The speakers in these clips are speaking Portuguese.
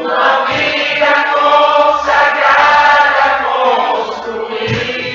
Uma vida consagrada a construir.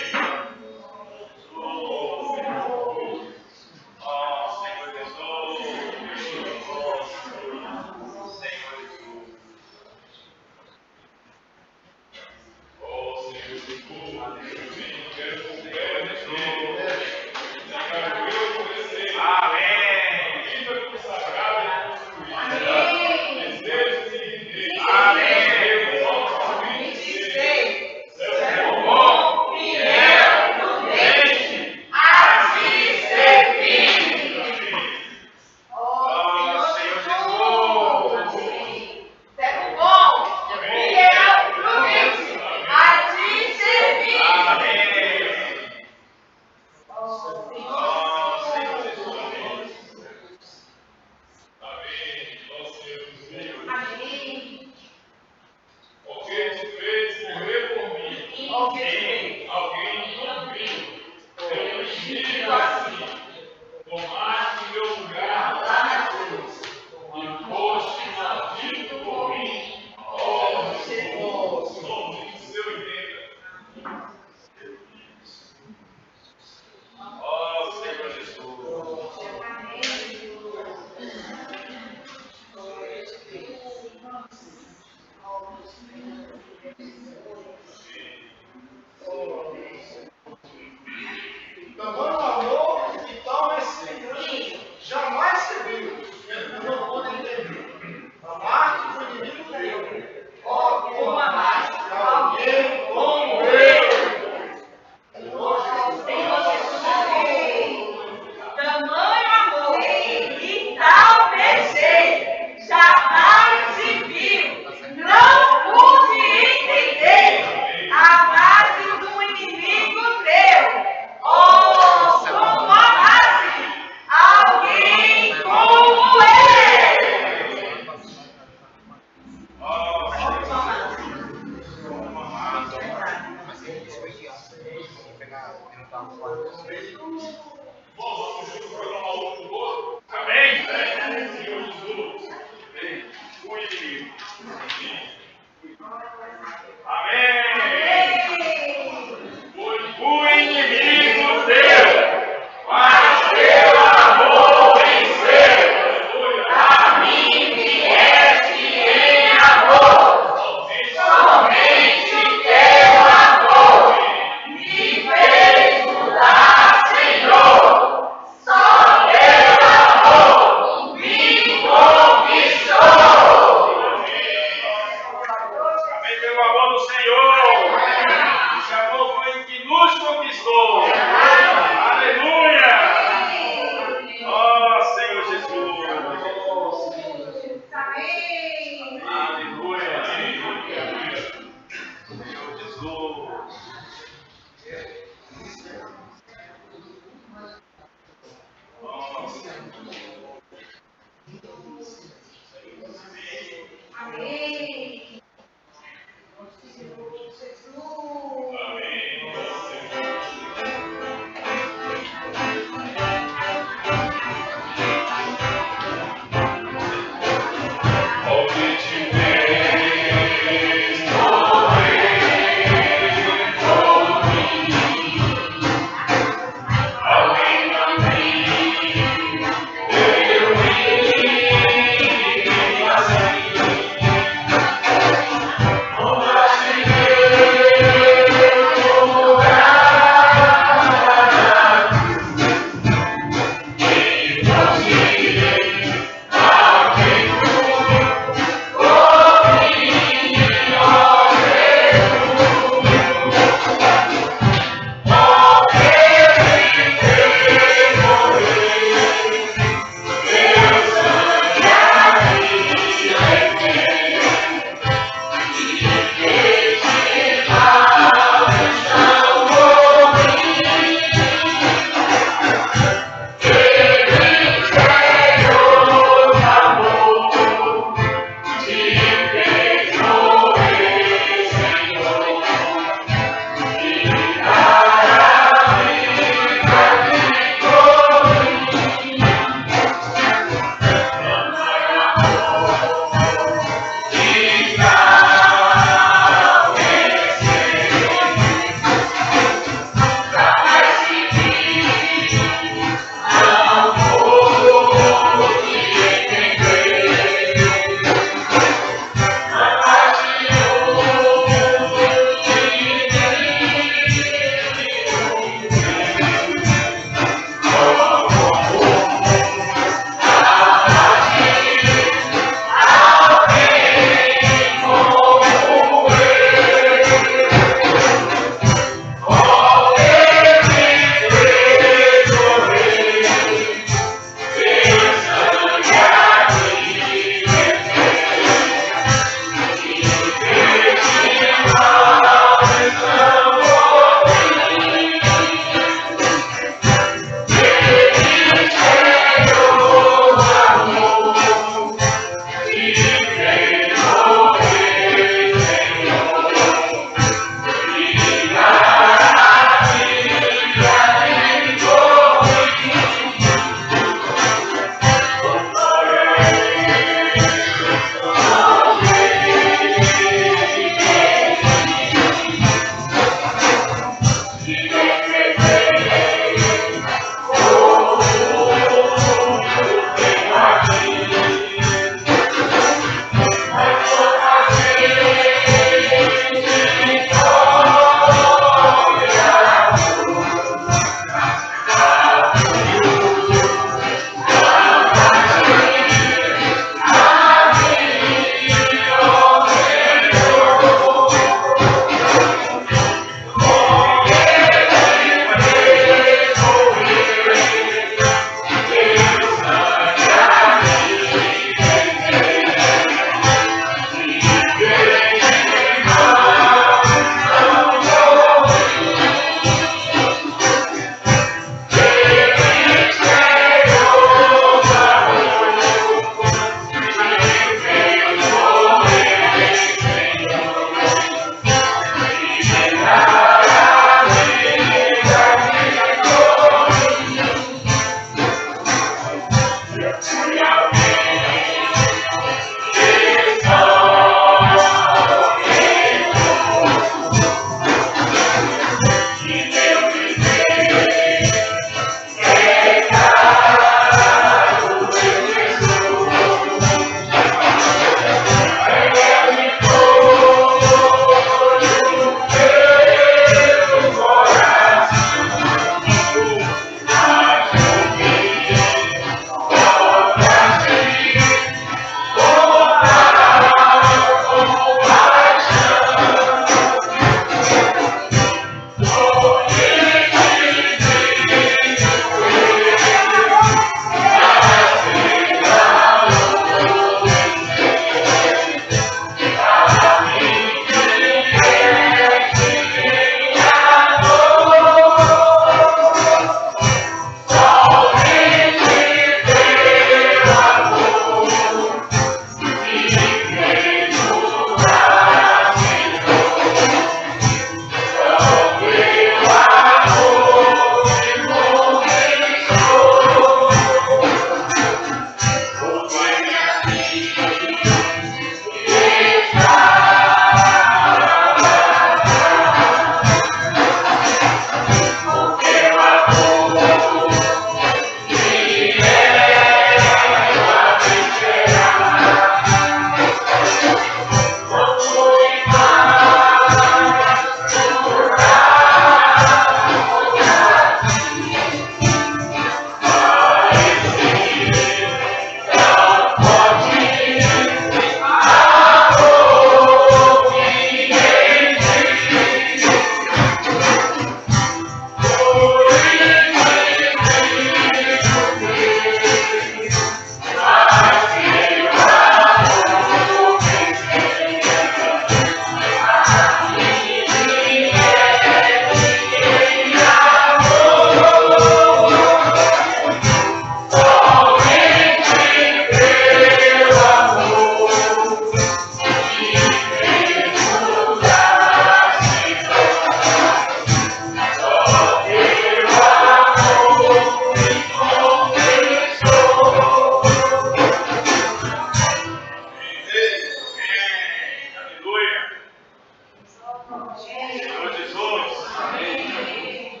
Senhor Jesus. Amém.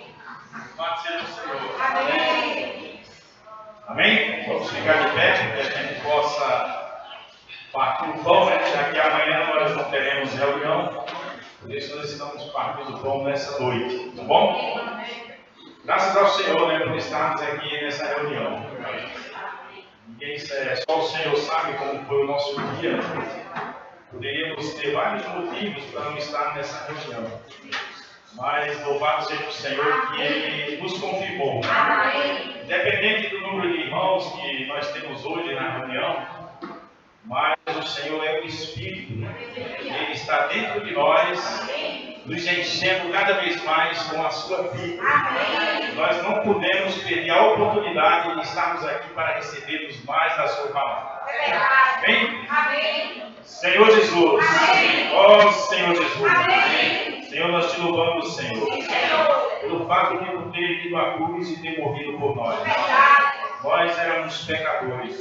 Pode ser o Senhor. Amém. Amém? Vamos ficar de pé para que a gente possa partir o pão, né? Já que amanhã nós não teremos reunião, por isso nós estamos partindo o pão nessa noite, tá bom? Graças ao Senhor, né, por estarmos aqui nessa reunião. Só o Senhor sabe como foi o nosso dia. Poderíamos ter vários motivos para não estar nessa reunião. Mas louvado seja o Senhor que Ele nos confirmou. Independente do número de irmãos que nós temos hoje na reunião, mas o Senhor é o Espírito. Ele está dentro de nós, nos enchendo cada vez mais com a sua vida. Nós não podemos perder a oportunidade de estarmos aqui para recebermos mais da sua palavra. Amém? Amém. Senhor Jesus. Amém. Ó Senhor Jesus. Amém. Senhor, nós te louvamos, Senhor, pelo fato de tu ter ido à cruz e ter morrido por nós. Nós éramos pecadores.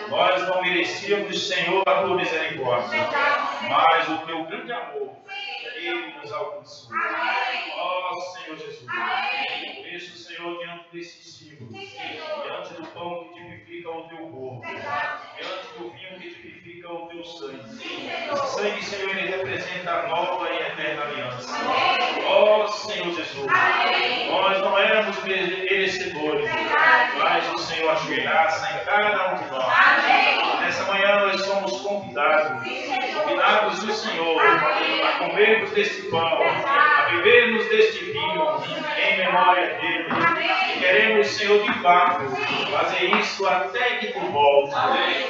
Nós não merecíamos, Senhor, a tua misericórdia. Mas o teu grande amor, Ele nos alcançou. Ó Senhor Jesus. Por isso, Senhor, diante desse símbolo, diante do pão que tipifica o teu corpo, diante do vinho que tipifica o teu sangue. Esse sangue, Senhor, ele representa a nova e eterna aliança. Ó Senhor Jesus. Nós não éramos merecedores, mas o Senhor a sua graça em cada um de nós. Nessa manhã nós somos convidados do Senhor a comermos deste pão, a bebermos deste vinho em memória dele. E queremos, Senhor, de fato, fazer isso até que tu volte.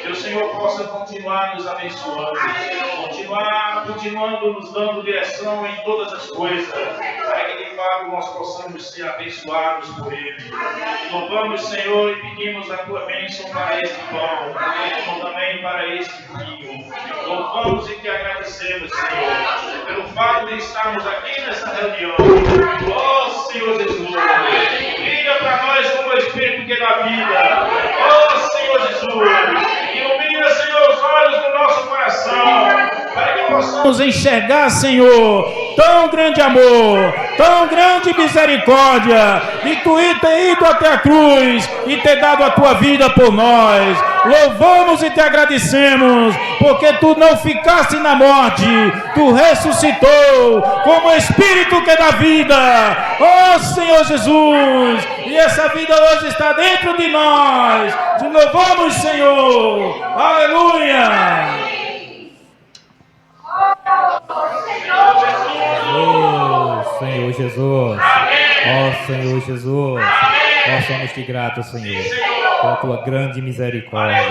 Que o Senhor possa continuar nos abençoando, continuando nos dando direção em todas as coisas, para que de fato nós possamos ser abençoados por Ele. Louvamos, Senhor, e pedimos a tua bênção para este pão, como também para este vinho. Louvamos e te agradecemos, Senhor, pelo fato de estarmos aqui nessa reunião. Ó Senhor Jesus, brilha para nós como o Espírito que dá vida. Ó Senhor Jesus, ilumina, Senhor, os olhos do nosso coração, para que possamos enxergar, Senhor, tão grande amor, tão grande misericórdia, de tu ter ido até a cruz e ter dado a tua vida por nós. Louvamos e te agradecemos, porque tu não ficaste na morte, tu ressuscitou como Espírito que dá vida. Ó Senhor Jesus, e essa vida hoje está dentro de nós. Te louvamos, Senhor. Aleluia. Oh Senhor Jesus, ó Senhor Jesus, nós somos te gratos, Senhor, pela tua grande misericórdia,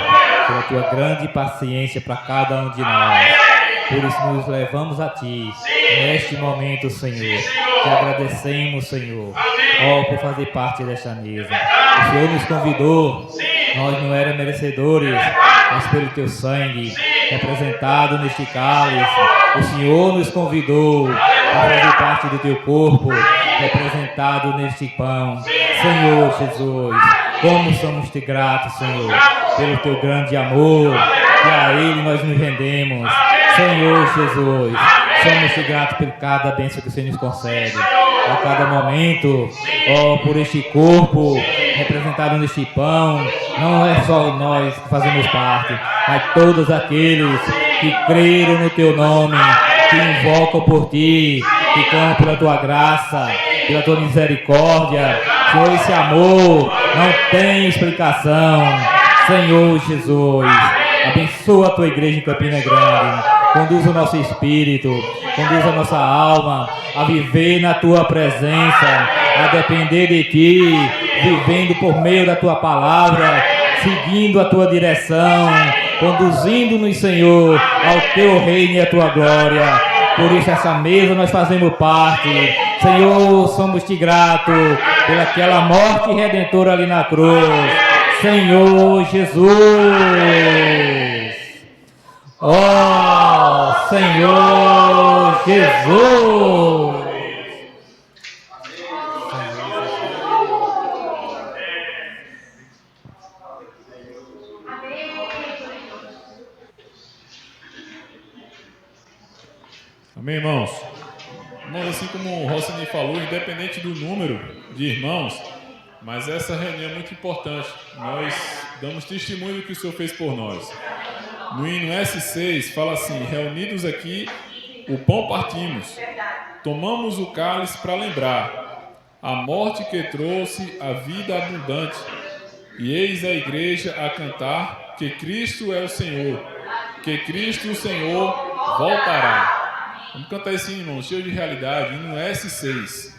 pela tua grande paciência para cada um de nós. Por isso nos levamos a ti neste momento, Senhor. Te agradecemos, Senhor, por fazer parte desta mesa. O Senhor nos convidou, nós não éramos merecedores, mas pelo teu sangue representado neste cálice, o Senhor nos convidou a fazer parte do teu corpo, representado neste pão. Senhor Jesus, como somos te gratos, Senhor, pelo teu grande amor, que a Ele nós nos rendemos. Senhor Jesus, somos te gratos por cada bênção que o Senhor nos concede, a cada momento, por este corpo representado neste pão. Não é só nós que fazemos parte, mas todos aqueles que creram no teu nome, que invocam por ti, que clamam pela tua graça, pela tua misericórdia. Senhor, esse amor não tem explicação. Senhor Jesus, abençoa a tua igreja em Campina Grande. Conduz o nosso espírito, conduz a nossa alma a viver na tua presença, a depender de ti, vivendo por meio da tua palavra, seguindo a tua direção, conduzindo-nos, Senhor, ao teu reino e à tua glória. Por isso essa mesa nós fazemos parte. Senhor, somos te gratos pelaquela morte redentora ali na cruz. Senhor Jesus. Ó Senhor Jesus. Amém, irmãos? Irmãos, assim como o Rossini falou, independente do número de irmãos, mas essa reunião é muito importante. Nós damos testemunho do que o Senhor fez por nós. No hino S6 fala assim: reunidos aqui, o pão partimos, tomamos o cálice para lembrar a morte que trouxe a vida abundante, e eis a igreja a cantar que Cristo é o Senhor, que Cristo o Senhor voltará. Vamos cantar esse hino, irmão, cheio de realidade, hino S6.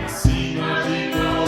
Acima de todo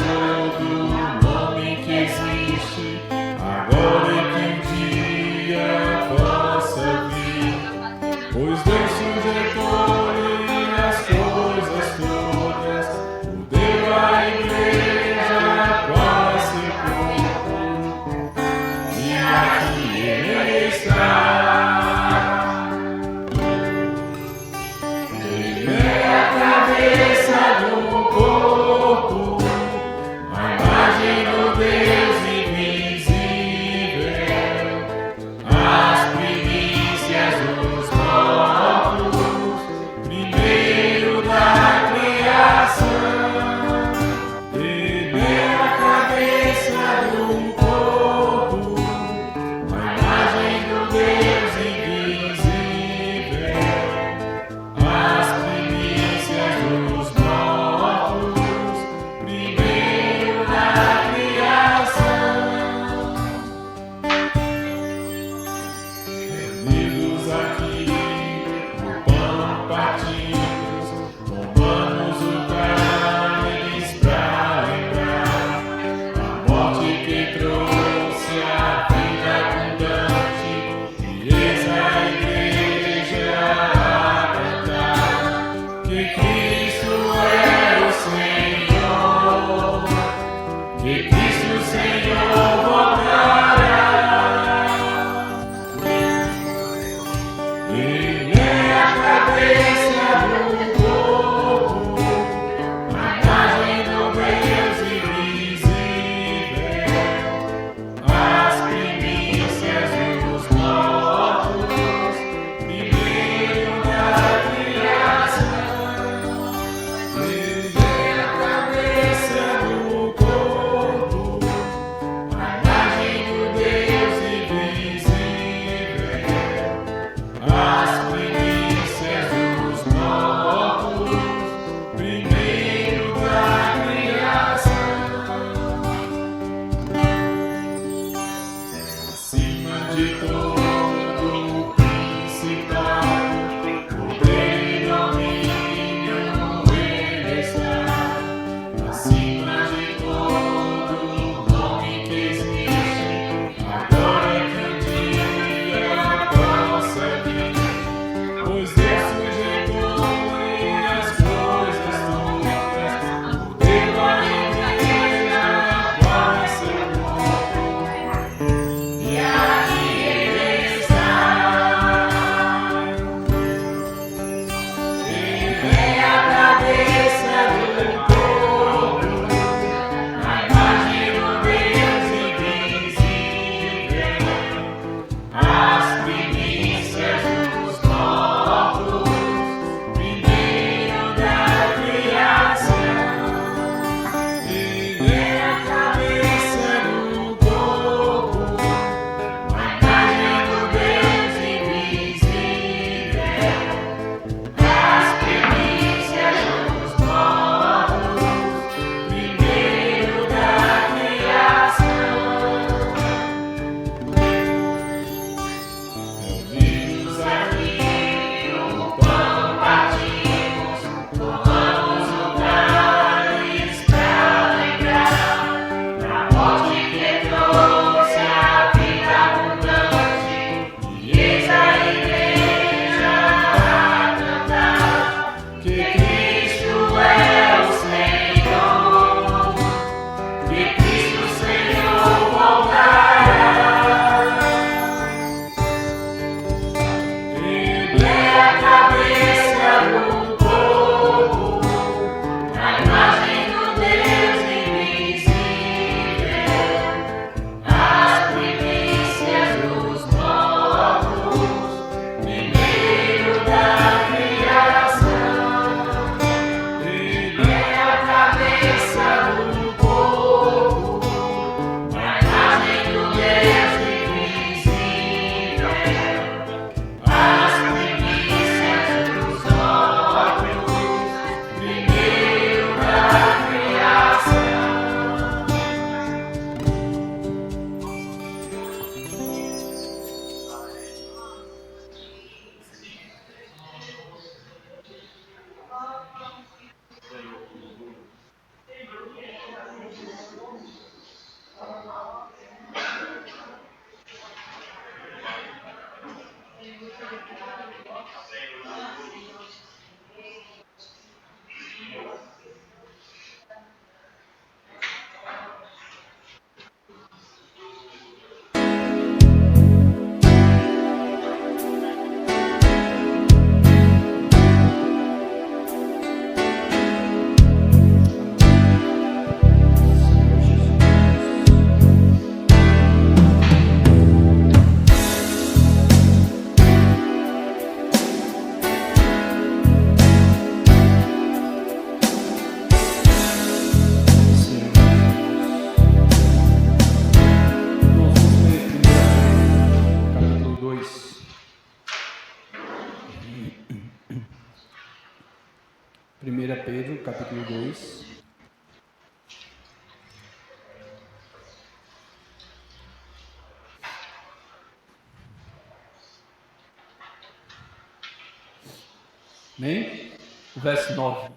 Amém? Verso 9.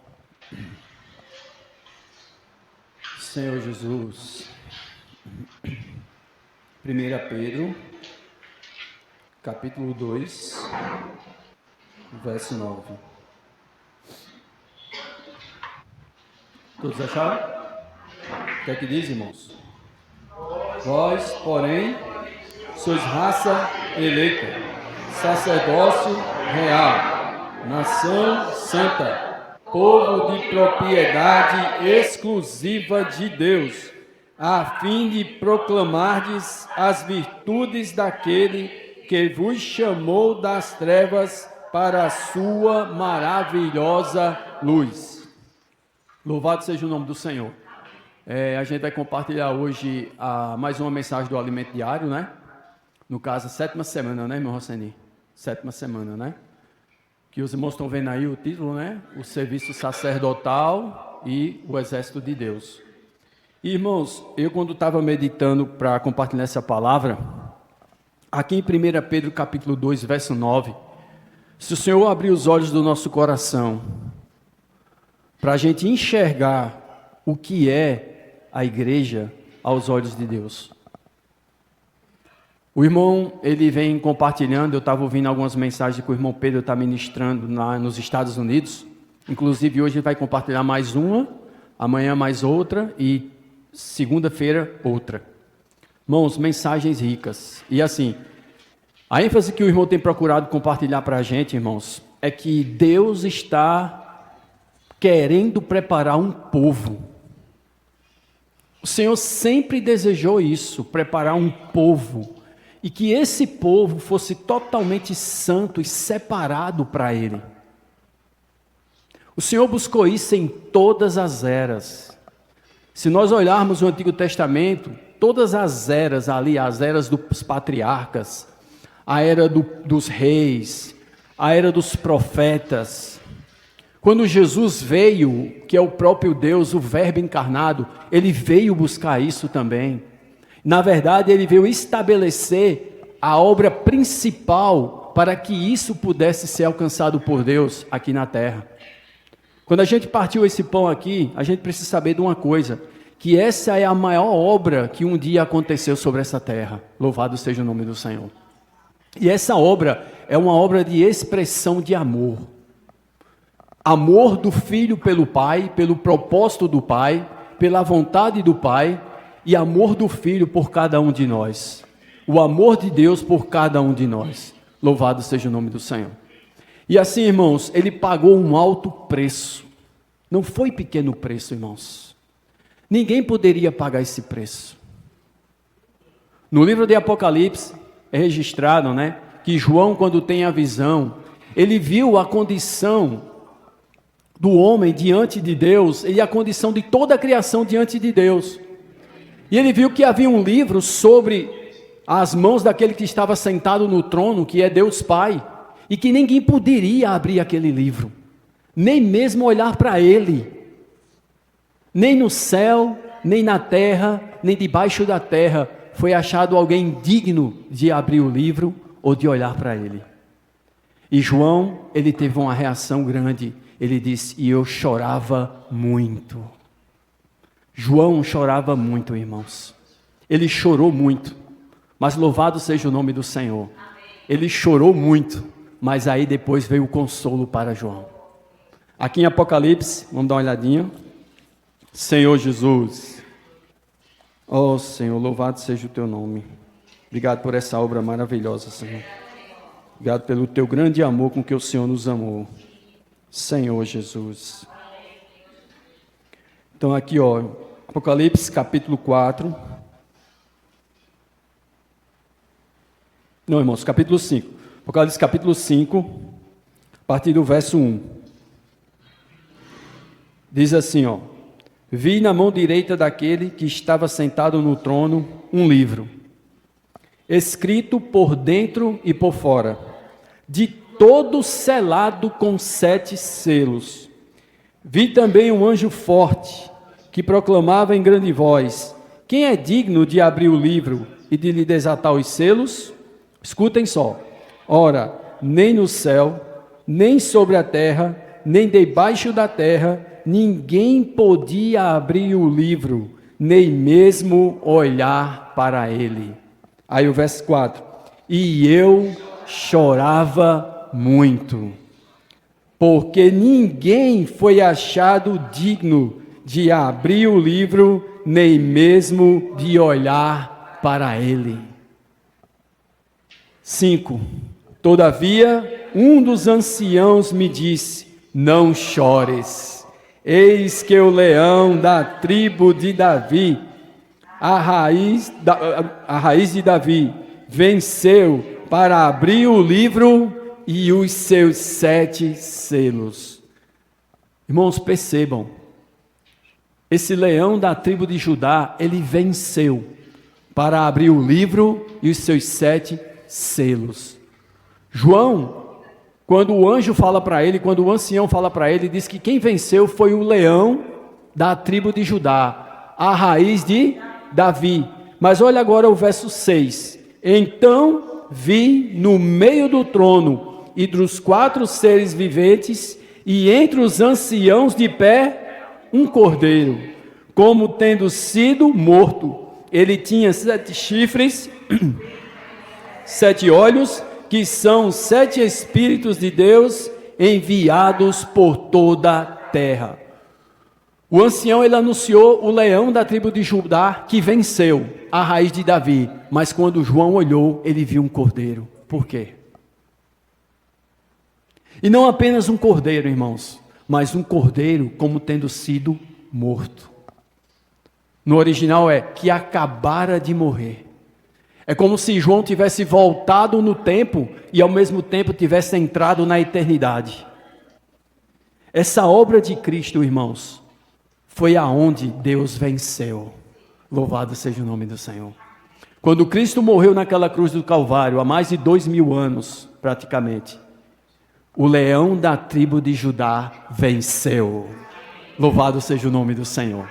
Senhor Jesus. 1 Pedro, capítulo 2, verso 9. Todos acharam? O que é que diz, irmãos? Vós, porém, sois raça eleita, sacerdócio real, nação santa, povo de propriedade exclusiva de Deus, a fim de proclamardes as virtudes daquele que vos chamou das trevas para a sua maravilhosa luz. Louvado seja o nome do Senhor. A gente vai compartilhar hoje mais uma mensagem do Alimento Diário, né? No caso, a 7ª semana, né, irmão Roseni? 7ª semana, né? Que os irmãos estão vendo aí o título, né? O serviço sacerdotal e o exército de Deus. Irmãos, eu quando estava meditando para compartilhar essa palavra, aqui em 1 Pedro capítulo 2, verso 9, se o Senhor abrir os olhos do nosso coração, para a gente enxergar o que é a igreja aos olhos de Deus. O irmão, ele vem compartilhando, eu estava ouvindo algumas mensagens que o irmão Pedro está ministrando lá nos Estados Unidos, inclusive hoje ele vai compartilhar mais uma, amanhã mais outra e segunda-feira outra. Irmãos, mensagens ricas. E assim, a ênfase que o irmão tem procurado compartilhar para a gente, irmãos, é que Deus está querendo preparar um povo. O Senhor sempre desejou isso, preparar um povo, e que esse povo fosse totalmente santo e separado para Ele. O Senhor buscou isso em todas as eras. Se nós olharmos o Antigo Testamento, todas as eras ali, as eras dos patriarcas, a era dos reis, a era dos profetas. Quando Jesus veio, que é o próprio Deus, o Verbo encarnado, Ele veio buscar isso também. Na verdade, Ele veio estabelecer a obra principal para que isso pudesse ser alcançado por Deus aqui na terra. Quando a gente partiu esse pão aqui, a gente precisa saber de uma coisa, que essa é a maior obra que um dia aconteceu sobre essa terra. Louvado seja o nome do Senhor. E essa obra é uma obra de expressão de amor. Amor do Filho pelo Pai, pelo propósito do Pai, pela vontade do Pai, e amor do Filho por cada um de nós. O amor de Deus por cada um de nós. Louvado seja o nome do Senhor. E assim, irmãos, Ele pagou um alto preço. Não foi pequeno preço, irmãos. Ninguém poderia pagar esse preço. No livro de Apocalipse, é registrado, né, que João, quando tem a visão, ele viu a condição do homem diante de Deus e a condição de toda a criação diante de Deus. E ele viu que havia um livro sobre as mãos daquele que estava sentado no trono, que é Deus Pai, e que ninguém poderia abrir aquele livro, nem mesmo olhar para ele, nem no céu, nem na terra, nem debaixo da terra, foi achado alguém digno de abrir o livro ou de olhar para ele. E João, ele teve uma reação grande. Ele disse, e eu chorava muito. João chorava muito, irmãos. Ele chorou muito, mas louvado seja o nome do Senhor. Ele chorou muito, mas aí depois veio o consolo para João. Aqui em Apocalipse, vamos dar uma olhadinha. Senhor Jesus. Oh, Senhor, louvado seja o teu nome. Obrigado por essa obra maravilhosa, Senhor. Obrigado pelo teu grande amor com que o Senhor nos amou. Senhor Jesus. Então aqui, ó, Apocalipse capítulo 4. Não, irmãos, capítulo 5. Apocalipse capítulo 5, a partir do verso 1. Diz assim, ó. Vi na mão direita daquele que estava sentado no trono um livro, escrito por dentro e por fora, de todo selado com 7 selos. Vi também um anjo forte, que proclamava em grande voz, quem é digno de abrir o livro e de lhe desatar os selos? Escutem só. Ora, nem no céu, nem sobre a terra, nem debaixo da terra, ninguém podia abrir o livro, nem mesmo olhar para ele. Aí o verso 4. E eu chorava muito, porque ninguém foi achado digno de abrir o livro, nem mesmo de olhar para ele. 5. Todavia, um dos anciãos me disse: não chores, eis que o leão da tribo de Davi, a raiz de Davi, venceu para abrir o livro e os seus 7 selos. Irmãos, percebam, esse leão da tribo de Judá, ele venceu para abrir o livro e os seus 7 selos. João, quando o anjo fala para ele, quando o ancião fala para ele, diz que quem venceu foi o leão da tribo de Judá, a raiz de Davi. Mas olha agora o verso 6. Então vi no meio do trono e dos 4 seres viventes, e entre os anciãos de pé, um cordeiro, como tendo sido morto. Ele tinha 7 chifres, 7 olhos, que são 7 Espíritos de Deus enviados por toda a terra. O ancião, ele anunciou o leão da tribo de Judá que venceu, a raiz de Davi. Mas quando João olhou, ele viu um cordeiro. Por quê? E não apenas um cordeiro, irmãos, mas um cordeiro como tendo sido morto. No original é que acabara de morrer. É como se João tivesse voltado no tempo e ao mesmo tempo tivesse entrado na eternidade. Essa obra de Cristo, irmãos, foi aonde Deus venceu. Louvado seja o nome do Senhor. Quando Cristo morreu naquela cruz do Calvário, há mais de 2000 anos, praticamente, o leão da tribo de Judá venceu. Louvado seja o nome do Senhor.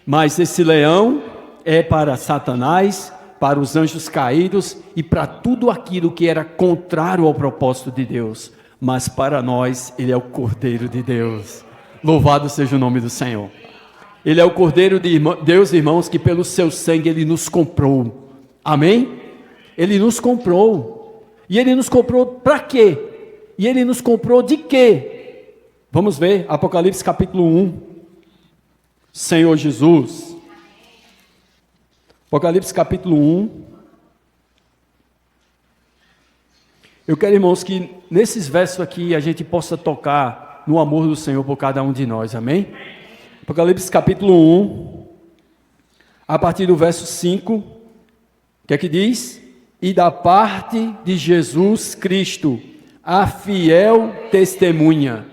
Mas esse leão é para Satanás, para os anjos caídos e para tudo aquilo que era contrário ao propósito de Deus. Mas para nós, ele é o Cordeiro de Deus. Louvado seja o nome do Senhor. Ele é o Cordeiro de Deus, irmãos, que pelo seu sangue ele nos comprou. Amém? Ele nos comprou. E ele nos comprou para quê? E ele nos comprou de quê? Vamos ver, Apocalipse capítulo 1. Senhor Jesus. Apocalipse capítulo 1. Eu quero, irmãos, que nesses versos aqui a gente possa tocar no amor do Senhor por cada um de nós, amém? Apocalipse capítulo 1, a partir do verso 5, o que é que diz? E da parte de Jesus Cristo, a fiel testemunha,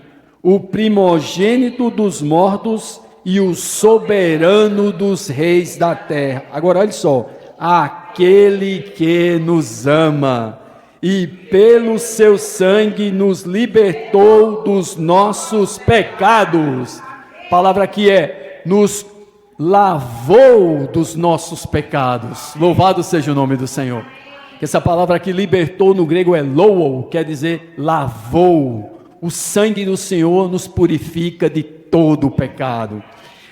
o primogênito dos mortos e o soberano dos reis da terra. Agora olha só, aquele que nos ama e pelo seu sangue nos libertou dos nossos pecados. A palavra aqui é, nos lavou dos nossos pecados. Louvado seja o nome do Senhor. Essa palavra aqui, libertou, no grego é louo, quer dizer lavou. O sangue do Senhor nos purifica de todo o pecado.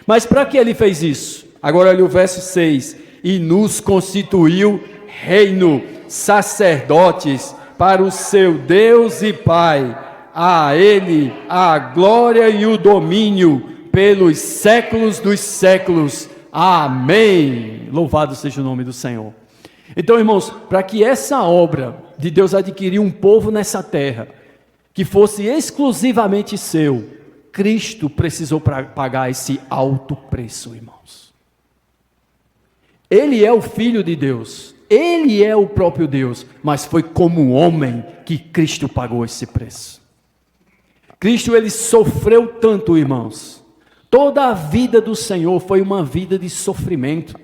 Mas para que ele fez isso? Agora olha o verso 6. E nos constituiu reino, sacerdotes para o seu Deus e Pai. A ele a glória e o domínio pelos séculos dos séculos. Amém. Louvado seja o nome do Senhor. Então, irmãos, para que essa obra de Deus adquirir um povo nessa terra, que fosse exclusivamente seu, Cristo precisou pagar esse alto preço, irmãos. Ele é o Filho de Deus, Ele é o próprio Deus, mas foi como homem que Cristo pagou esse preço. Cristo, ele sofreu tanto, irmãos. Toda a vida do Senhor foi uma vida de sofrimento.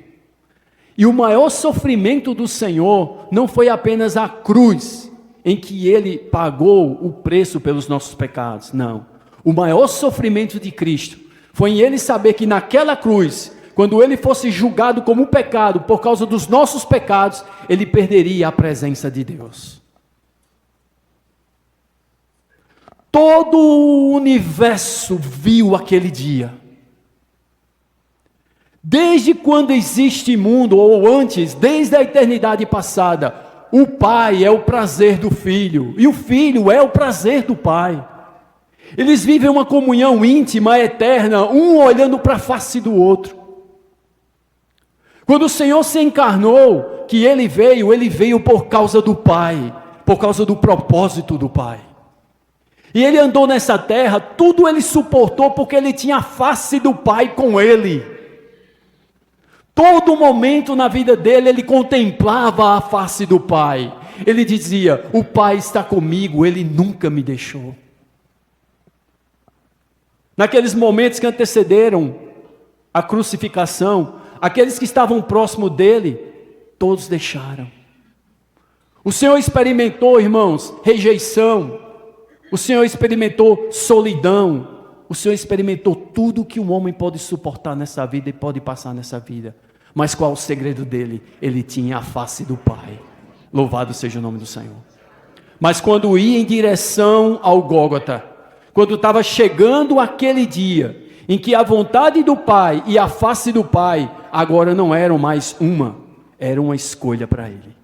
E o maior sofrimento do Senhor não foi apenas a cruz, em que ele pagou o preço pelos nossos pecados, não. O maior sofrimento de Cristo foi em ele saber que naquela cruz, quando ele fosse julgado como pecado por causa dos nossos pecados, ele perderia a presença de Deus. Todo o universo viu aquele dia. Desde quando existe mundo, ou antes, desde a eternidade passada, o Pai é o prazer do Filho, e o Filho é o prazer do Pai. Eles vivem uma comunhão íntima, eterna, um olhando para a face do outro. Quando o Senhor se encarnou, que Ele veio por causa do Pai, por causa do propósito do Pai. E Ele andou nessa terra, tudo Ele suportou, porque Ele tinha a face do Pai com Ele. Todo momento na vida dele, ele contemplava a face do Pai. Ele dizia: o Pai está comigo, Ele nunca me deixou. Naqueles momentos que antecederam a crucificação, aqueles que estavam próximo dele, todos deixaram. O Senhor experimentou, irmãos, rejeição. O Senhor experimentou solidão. O Senhor experimentou tudo que um homem pode suportar nessa vida e pode passar nessa vida. Mas qual o segredo dele? Ele tinha a face do Pai. Louvado seja o nome do Senhor. Mas quando ia em direção ao Gólgota, quando estava chegando aquele dia, em que a vontade do Pai e a face do Pai, agora não eram mais uma, era uma escolha para ele.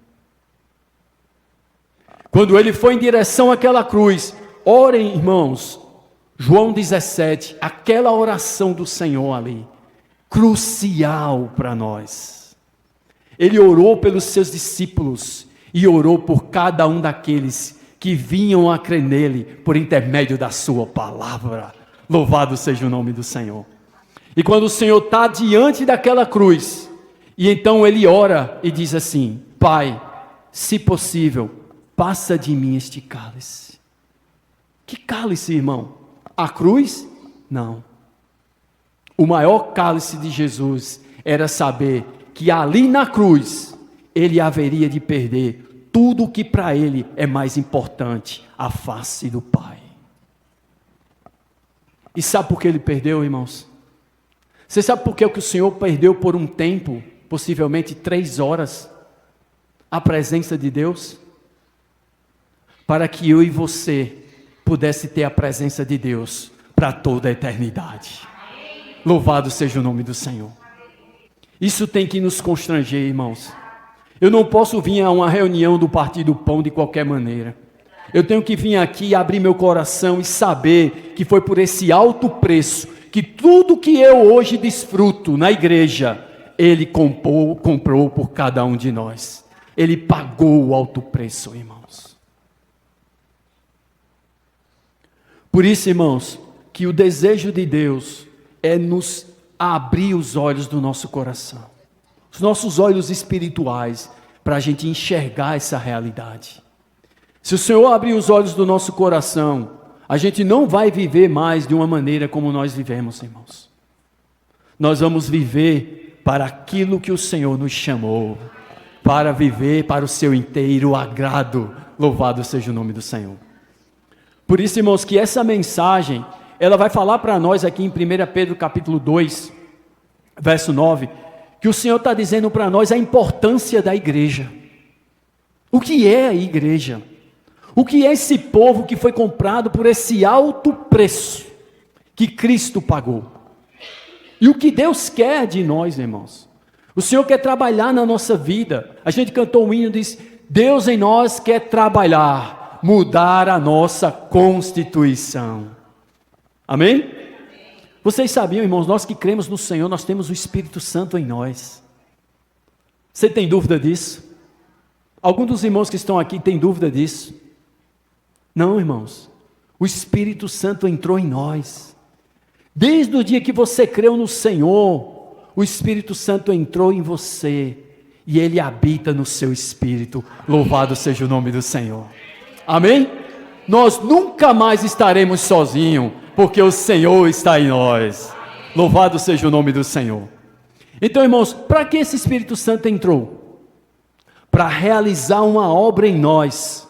Quando ele foi em direção àquela cruz, orem, irmãos, João 17, aquela oração do Senhor ali, crucial para nós. Ele orou pelos seus discípulos e orou por cada um daqueles que vinham a crer nele por intermédio da sua palavra. Louvado seja o nome do Senhor. E quando o Senhor está diante daquela cruz, e então ele ora e diz assim: Pai, se possível, passa de mim este cálice. Que cálice, irmão? A cruz? Não. O maior cálice de Jesus era saber que ali na cruz, ele haveria de perder tudo o que para ele é mais importante, a face do Pai. E sabe por que ele perdeu, irmãos? Você sabe por que o Senhor perdeu por um tempo, possivelmente 3 horas, a presença de Deus? Para que eu e você pudesse ter a presença de Deus para toda a eternidade. Louvado seja o nome do Senhor. Isso tem que nos constranger, irmãos. Eu não posso vir a uma reunião do Partido Pão de qualquer maneira. Eu tenho que vir aqui, abrir meu coração e saber que foi por esse alto preço, que tudo que eu hoje desfruto na igreja, Ele comprou por cada um de nós. Ele pagou o alto preço, irmãos. Por isso, irmãos, que o desejo de Deus é nos abrir os olhos do nosso coração, os nossos olhos espirituais, para a gente enxergar essa realidade. Se o Senhor abrir os olhos do nosso coração, a gente não vai viver mais de uma maneira como nós vivemos, irmãos. Nós vamos viver para aquilo que o Senhor nos chamou, para viver para o seu inteiro agrado. Louvado seja o nome do Senhor. Por isso, irmãos, que essa mensagem, ela vai falar para nós aqui em 1 Pedro capítulo 2, verso 9, que o Senhor está dizendo para nós a importância da igreja. O que é a igreja? O que é esse povo que foi comprado por esse alto preço que Cristo pagou? E o que Deus quer de nós, irmãos? O Senhor quer trabalhar na nossa vida. A gente cantou um hino e diz: Deus em nós quer trabalhar, mudar a nossa constituição. Amém? Vocês sabiam, irmãos, nós que cremos no Senhor, nós temos o Espírito Santo em nós. Você tem dúvida disso? Algum dos irmãos que estão aqui tem dúvida disso? Não, irmãos. O Espírito Santo entrou em nós. Desde o dia que você creu no Senhor, o Espírito Santo entrou em você e Ele habita no seu espírito. Louvado seja o nome do Senhor. Amém? Nós nunca mais estaremos sozinhos, porque o Senhor está em nós. Louvado seja o nome do Senhor. Então, irmãos, para que esse Espírito Santo entrou? Para realizar uma obra em nós,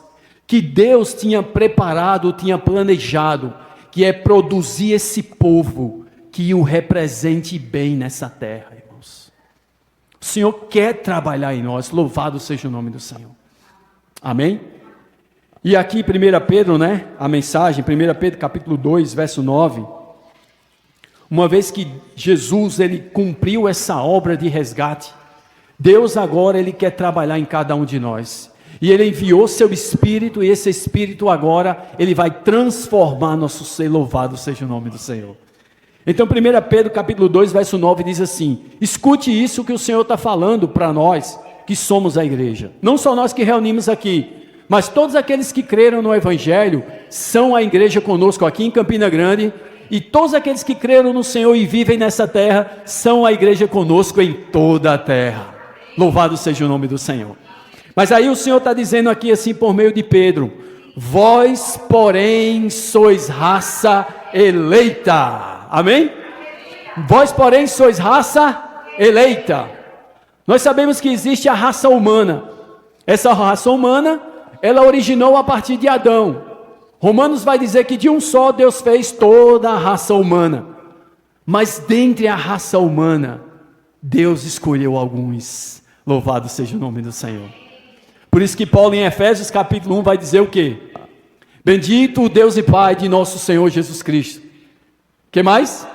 que Deus tinha preparado, tinha planejado, que é produzir esse povo que o represente bem nessa terra, irmãos. O Senhor quer trabalhar em nós, louvado seja o nome do Senhor. Amém? E aqui 1 Pedro, né, a mensagem, 1 Pedro capítulo 2, verso 9, uma vez que Jesus, ele cumpriu essa obra de resgate, Deus agora, ele quer trabalhar em cada um de nós, e ele enviou seu Espírito, e esse Espírito agora, ele vai transformar nosso ser, louvado seja o nome do Senhor. Então 1 Pedro capítulo 2, verso 9 diz assim: escute isso que o Senhor está falando para nós, que somos a igreja, não só nós que reunimos aqui, mas todos aqueles que creram no Evangelho, são a igreja conosco aqui em Campina Grande, e todos aqueles que creram no Senhor e vivem nessa terra, são a igreja conosco em toda a terra, louvado seja o nome do Senhor. Mas aí o Senhor está dizendo aqui assim por meio de Pedro: vós porém sois raça eleita, amém? Vós porém sois raça eleita. Nós sabemos que existe a raça humana, essa raça humana, ela originou a partir de Adão. Romanos vai dizer que de um só Deus fez toda a raça humana, mas dentre a raça humana, Deus escolheu alguns, louvado seja o nome do Senhor. Por isso que Paulo em Efésios capítulo 1 vai dizer o quê? Bendito o Deus e Pai de nosso Senhor Jesus Cristo. Que mais?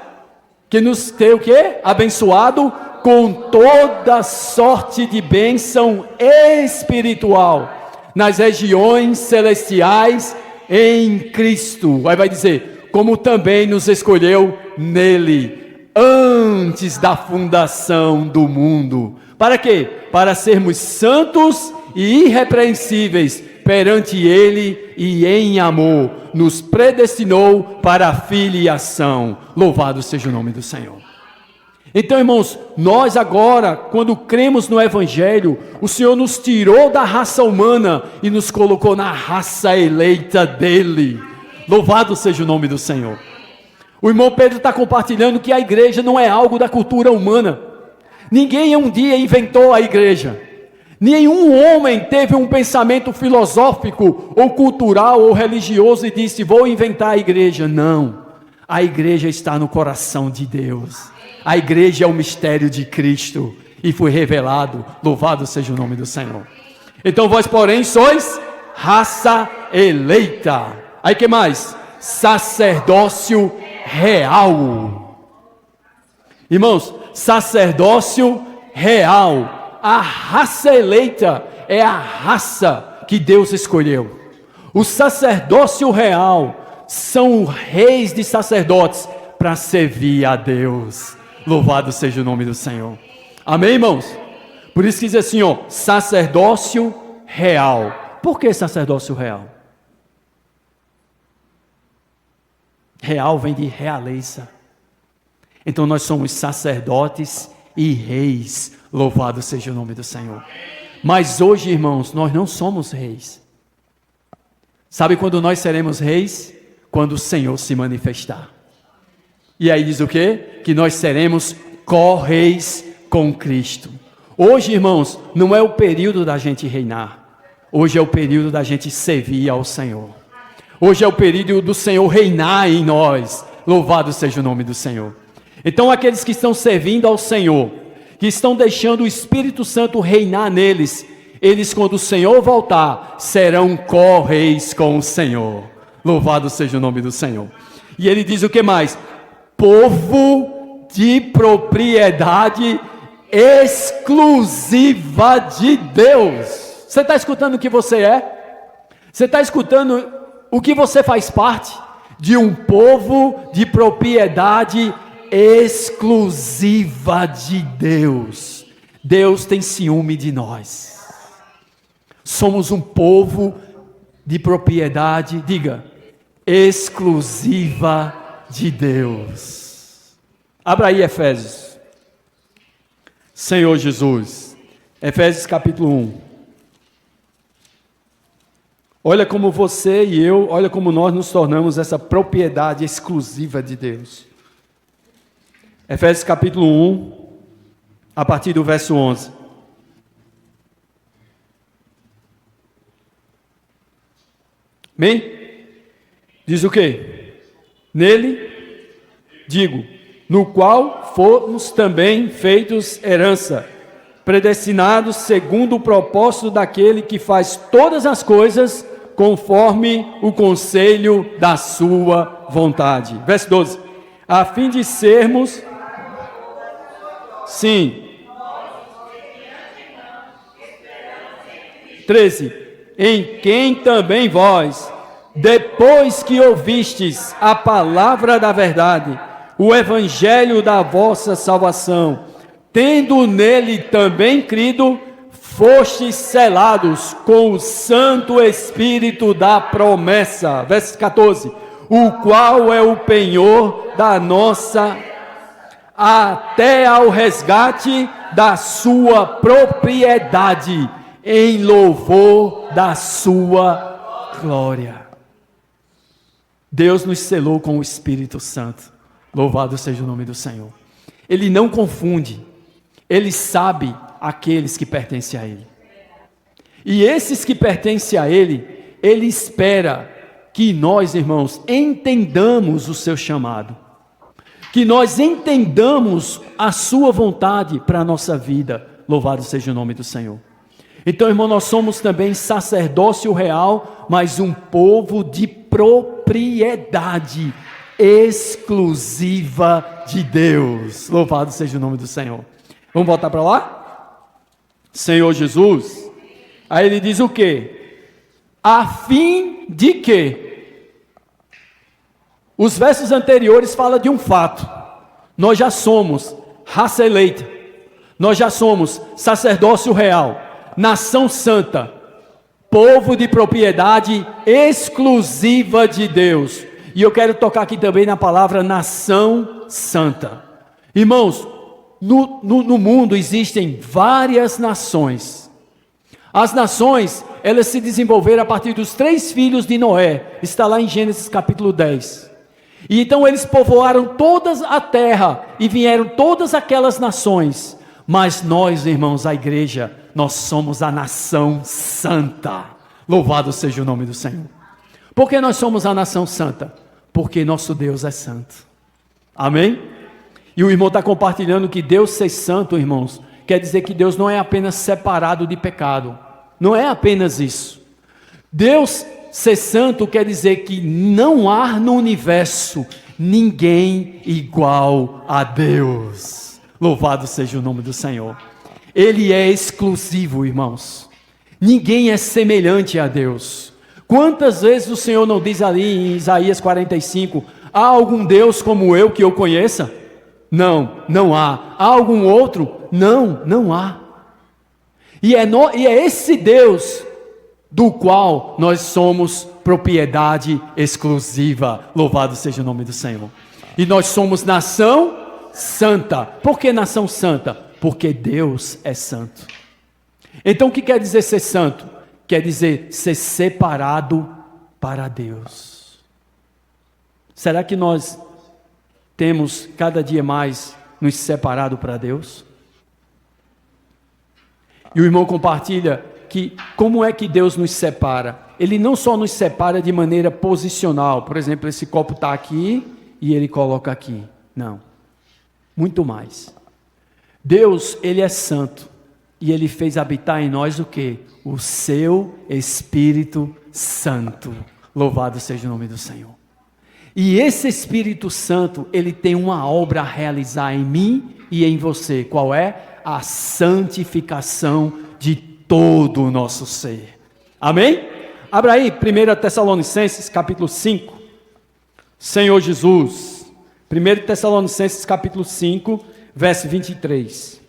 Que nos tem o quê? Abençoado com toda sorte de bênção espiritual nas regiões celestiais em Cristo. Aí vai dizer, como também nos escolheu nele, antes da fundação do mundo. Para quê? Para sermos santos e irrepreensíveis perante ele, e em amor nos predestinou para a filiação. Louvado seja o nome do Senhor. Então, irmãos, nós agora, quando cremos no Evangelho, o Senhor nos tirou da raça humana e nos colocou na raça eleita dele. Louvado seja o nome do Senhor. O irmão Pedro está compartilhando que a igreja não é algo da cultura humana. Ninguém um dia inventou a igreja. Nenhum homem teve um pensamento filosófico ou cultural ou religioso e disse: vou inventar a igreja. Não, a igreja está no coração de Deus. A igreja é o mistério de Cristo e foi revelado, louvado seja o nome do Senhor. Então vós porém sois raça eleita. Aí que mais? Sacerdócio real. Irmãos, sacerdócio real. A raça eleita é a raça que Deus escolheu. O sacerdócio real são reis de sacerdotes para servir a Deus. Louvado seja o nome do Senhor. Amém, irmãos? Por isso que diz assim, ó, sacerdócio real. Por que sacerdócio real? Real vem de realeza. Então nós somos sacerdotes e reis. Louvado seja o nome do Senhor. Mas hoje, irmãos, nós não somos reis. Sabe quando nós seremos reis? Quando o Senhor se manifestar. E aí diz o quê? Que nós seremos co-reis com Cristo. Hoje, irmãos, não é o período da gente reinar. Hoje é o período da gente servir ao Senhor. Hoje é o período do Senhor reinar em nós. Louvado seja o nome do Senhor. Então aqueles que estão servindo ao Senhor, que estão deixando o Espírito Santo reinar neles, eles quando o Senhor voltar, serão co-reis com o Senhor. Louvado seja o nome do Senhor. E ele diz o que mais? Povo de propriedade exclusiva de Deus. Você está escutando o que você é? Você está escutando o que você faz parte? De um povo de propriedade exclusiva de Deus. Deus tem ciúme de nós. Somos um povo de propriedade, diga, exclusiva de Deus. Abra aí Efésios. Senhor Jesus. Efésios capítulo 1. Olha como você e eu, olha como nós nos tornamos essa propriedade exclusiva de Deus. Efésios capítulo 1, a partir do verso 11. Amém? Diz o quê? Nele, digo, no qual fomos também feitos herança, predestinados segundo o propósito daquele que faz todas as coisas conforme o conselho da sua vontade. Verso 12. A fim de sermos, sim. 13. Em quem também vós, depois que ouvistes a palavra da verdade, o evangelho da vossa salvação, tendo nele também crido, fostes selados com o Santo Espírito da promessa. Verso 14. O qual é o penhor da nossa, até ao resgate da sua propriedade, em louvor da sua glória. Deus nos selou com o Espírito Santo. Louvado seja o nome do Senhor. Ele não confunde. Ele sabe aqueles que pertencem a Ele. E esses que pertencem a Ele, Ele espera que nós, irmãos, entendamos o seu chamado. Que nós entendamos a sua vontade para a nossa vida. Louvado seja o nome do Senhor. Então, irmão, nós somos também sacerdócio real, mas um povo de propriedade exclusiva de Deus. Louvado seja o nome do Senhor. Vamos voltar para lá? Senhor Jesus. Aí ele diz o quê? A fim de quê? Os versos anteriores falam de um fato. Nós já somos raça eleita. Nós já somos sacerdócio real, nação santa, povo de propriedade exclusiva de Deus. E eu quero tocar aqui também na palavra nação santa. Irmãos, no mundo existem várias nações. As nações, elas se desenvolveram a partir dos 3 filhos de Noé. Está lá em Gênesis capítulo 10. E então eles povoaram toda a terra e vieram todas aquelas nações. Mas nós, irmãos, a igreja, nós somos a nação santa. Louvado seja o nome do Senhor. Por que nós somos a nação santa? Porque nosso Deus é santo. Amém? E o irmão está compartilhando que Deus ser santo, irmãos, quer dizer que Deus não é apenas separado de pecado. Não é apenas isso. Deus ser santo quer dizer que não há no universo ninguém igual a Deus. Louvado seja o nome do Senhor. Ele é exclusivo, irmãos. Ninguém é semelhante a Deus. Quantas vezes o Senhor não diz ali em Isaías 45, há algum Deus como eu que eu conheça? Não, não há. Há algum outro? Não, não há. E é esse Deus do qual nós somos propriedade exclusiva. Louvado seja o nome do Senhor. E nós somos nação santa. Por que nação santa? Porque Deus é santo. Então o que quer dizer ser santo? Quer dizer ser separado para Deus. Será que nós temos cada dia mais nos separado para Deus? E o irmão compartilha que como é que Deus nos separa? Ele não só nos separa de maneira posicional. Por exemplo, esse copo está aqui e ele coloca aqui. Não. Muito mais. Deus, ele é santo. E ele fez habitar em nós o quê? O seu Espírito Santo. Louvado seja o nome do Senhor. E esse Espírito Santo, ele tem uma obra a realizar em mim e em você. Qual é? A santificação de todo o nosso ser. Amém? Abra aí 1 Tessalonicenses capítulo 5. Senhor Jesus. 1 Tessalonicenses capítulo 5, verso 23.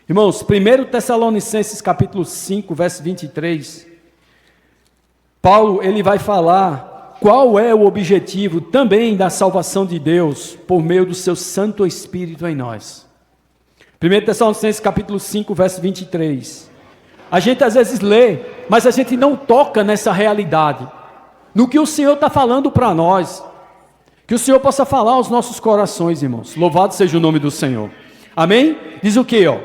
Irmãos, 1 Tessalonicenses capítulo 5, verso 23. Paulo, ele vai falar qual é o objetivo também da salvação de Deus por meio do seu Santo Espírito em nós. 1 Tessalonicenses capítulo 5, verso 23. A gente às vezes lê, mas a gente não toca nessa realidade. No que o Senhor está falando para nós. Que o Senhor possa falar aos nossos corações, irmãos. Louvado seja o nome do Senhor. Amém? Diz o que, ó?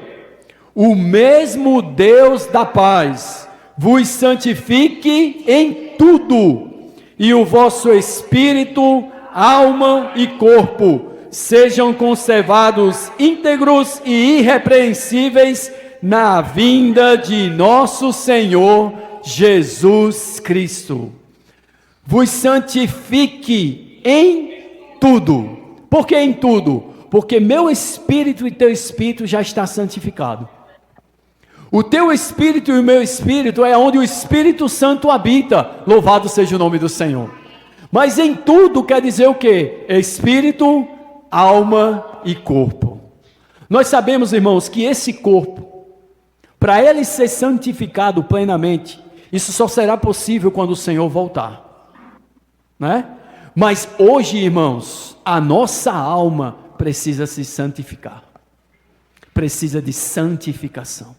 O mesmo Deus da paz vos santifique em tudo, e o vosso espírito, alma e corpo sejam conservados íntegros e irrepreensíveis na vinda de nosso Senhor Jesus Cristo. Vos santifique em tudo. Por que em tudo? Porque meu espírito e teu espírito já está santificado. O teu espírito e o meu espírito é onde o Espírito Santo habita. Louvado seja o nome do Senhor. Mas em tudo quer dizer o quê? Espírito, alma e corpo. Nós sabemos, irmãos, que esse corpo, para ele ser santificado plenamente, isso só será possível quando o Senhor voltar, né? Mas hoje, irmãos, a nossa alma precisa se santificar, precisa de santificação.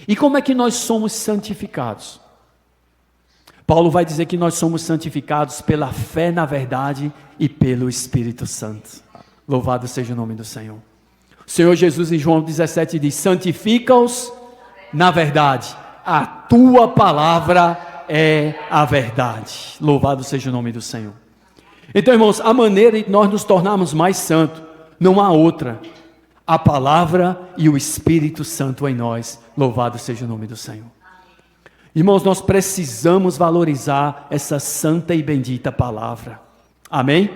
E como é que nós somos santificados? Paulo vai dizer que nós somos santificados pela fé na verdade e pelo Espírito Santo. Louvado seja o nome do Senhor. O Senhor Jesus em João 17 diz: santifica-os na verdade, a tua palavra é a verdade. Louvado seja o nome do Senhor. Então, irmãos, a maneira de nós nos tornarmos mais santos, não há outra. A palavra e o Espírito Santo em nós. Louvado seja o nome do Senhor. Irmãos, nós precisamos valorizar essa santa e bendita palavra. Amém?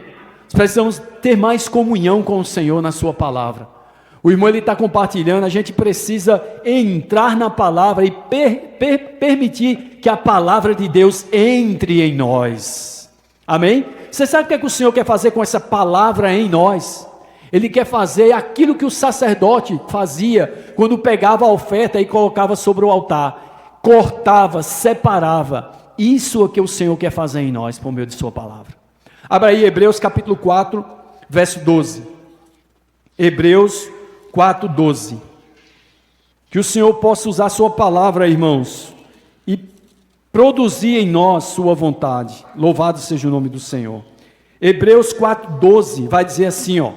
Nós precisamos ter mais comunhão com o Senhor na sua palavra. O irmão ele está compartilhando, a gente precisa entrar na palavra e permitir que a palavra de Deus entre em nós. Amém? Você sabe o que é que o Senhor quer fazer com essa palavra em nós? Ele quer fazer aquilo que o sacerdote fazia quando pegava a oferta e colocava sobre o altar. Cortava, separava. Isso é o que o Senhor quer fazer em nós por meio de sua palavra. Abra aí Hebreus capítulo 4, verso 12. Hebreus 4, 12. Que o Senhor possa usar sua palavra, irmãos, e produzir em nós sua vontade. Louvado seja o nome do Senhor. Hebreus 4, 12 vai dizer assim, ó: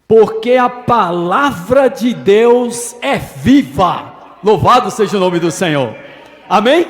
porque a palavra de Deus é viva. Louvado seja o nome do Senhor. Amém?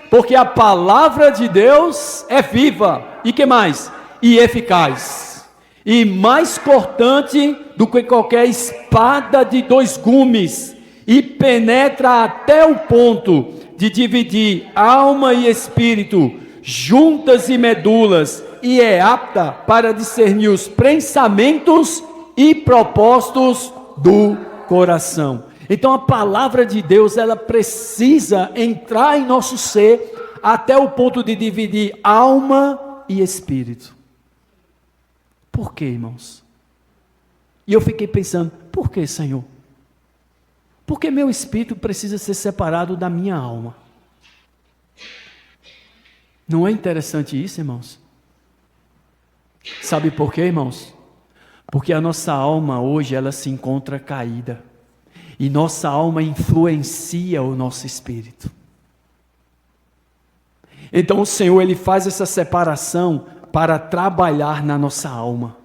Porque a palavra de Deus é viva. E que mais? E eficaz. E mais cortante do que qualquer espada de 2 gumes. E penetra até o ponto de dividir alma e espírito, juntas e medulas. E é apta para discernir os pensamentos e propósitos do coração. Então a palavra de Deus, ela precisa entrar em nosso ser até o ponto de dividir alma e espírito. Por quê, irmãos? E eu fiquei pensando, por que, Senhor? Porque meu espírito precisa ser separado da minha alma. Não é interessante isso, irmãos? Sabe por quê, irmãos? Porque a nossa alma hoje, ela se encontra caída. E nossa alma influencia o nosso espírito. Então o Senhor, Ele faz essa separação para trabalhar na nossa alma.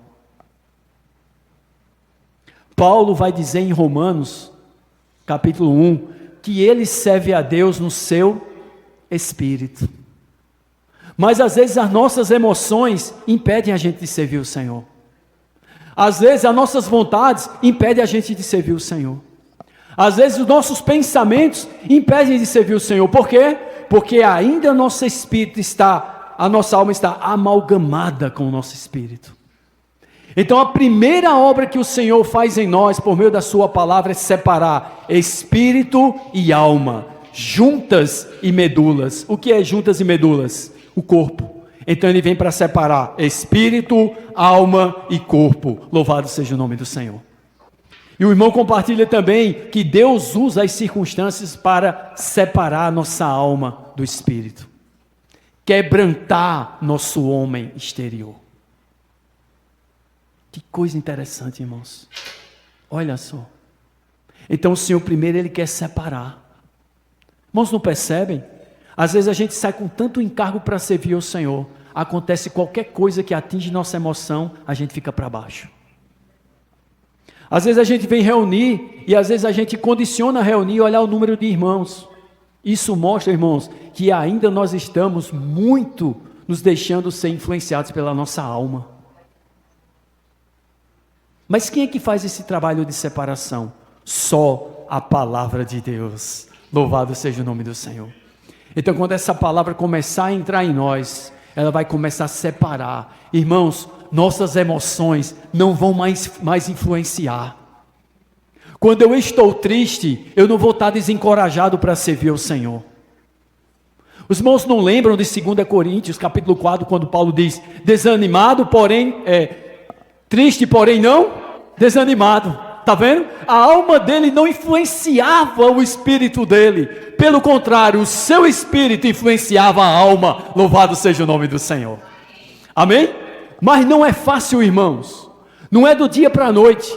Paulo vai dizer em Romanos, capítulo 1, que ele serve a Deus no seu espírito. Mas às vezes as nossas emoções impedem a gente de servir o Senhor. Às vezes as nossas vontades impedem a gente de servir o Senhor. Às vezes os nossos pensamentos impedem de servir o Senhor. Por quê? Porque ainda nosso espírito a nossa alma está amalgamada com o nosso espírito. Então a primeira obra que o Senhor faz em nós, por meio da sua palavra, é separar espírito e alma, juntas e medulas. O que é juntas e medulas? O corpo. Então ele vem para separar espírito, alma e corpo. Louvado seja o nome do Senhor. E o irmão compartilha também que Deus usa as circunstâncias para separar a nossa alma do espírito. Quebrantar nosso homem exterior. Que coisa interessante, irmãos. Olha só. Então o Senhor primeiro, Ele quer separar. Irmãos, não percebem? Às vezes a gente sai com tanto encargo para servir ao Senhor. Acontece qualquer coisa que atinge nossa emoção, a gente fica para baixo. Às vezes a gente vem reunir e às vezes a gente condiciona a reunir e olhar o número de irmãos. Isso mostra, irmãos, que ainda nós estamos muito nos deixando ser influenciados pela nossa alma. Mas quem é que faz esse trabalho de separação? Só a palavra de Deus. Louvado seja o nome do Senhor. Então, quando essa palavra começar a entrar em nós, ela vai começar a separar. Irmãos, nossas emoções não vão mais influenciar. Quando eu estou triste, eu não vou estar desencorajado para servir ao Senhor. Os irmãos não lembram de 2 Coríntios, capítulo 4, quando Paulo diz, desanimado, porém, triste, porém não desanimado. Está vendo? A alma dele não influenciava o espírito dele. Pelo contrário, o seu espírito influenciava a alma. Louvado seja o nome do Senhor. Amém? Mas não é fácil, irmãos. Não é do dia para a noite.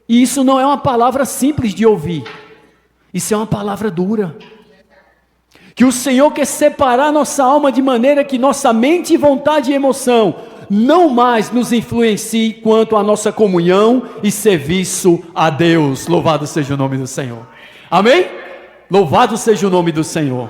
E isso não é uma palavra simples de ouvir. Isso é uma palavra dura. Que o Senhor quer separar nossa alma de maneira que nossa mente, vontade e emoção não mais nos influencie quanto à nossa comunhão e serviço a Deus. Louvado seja o nome do Senhor. Amém? Louvado seja o nome do Senhor.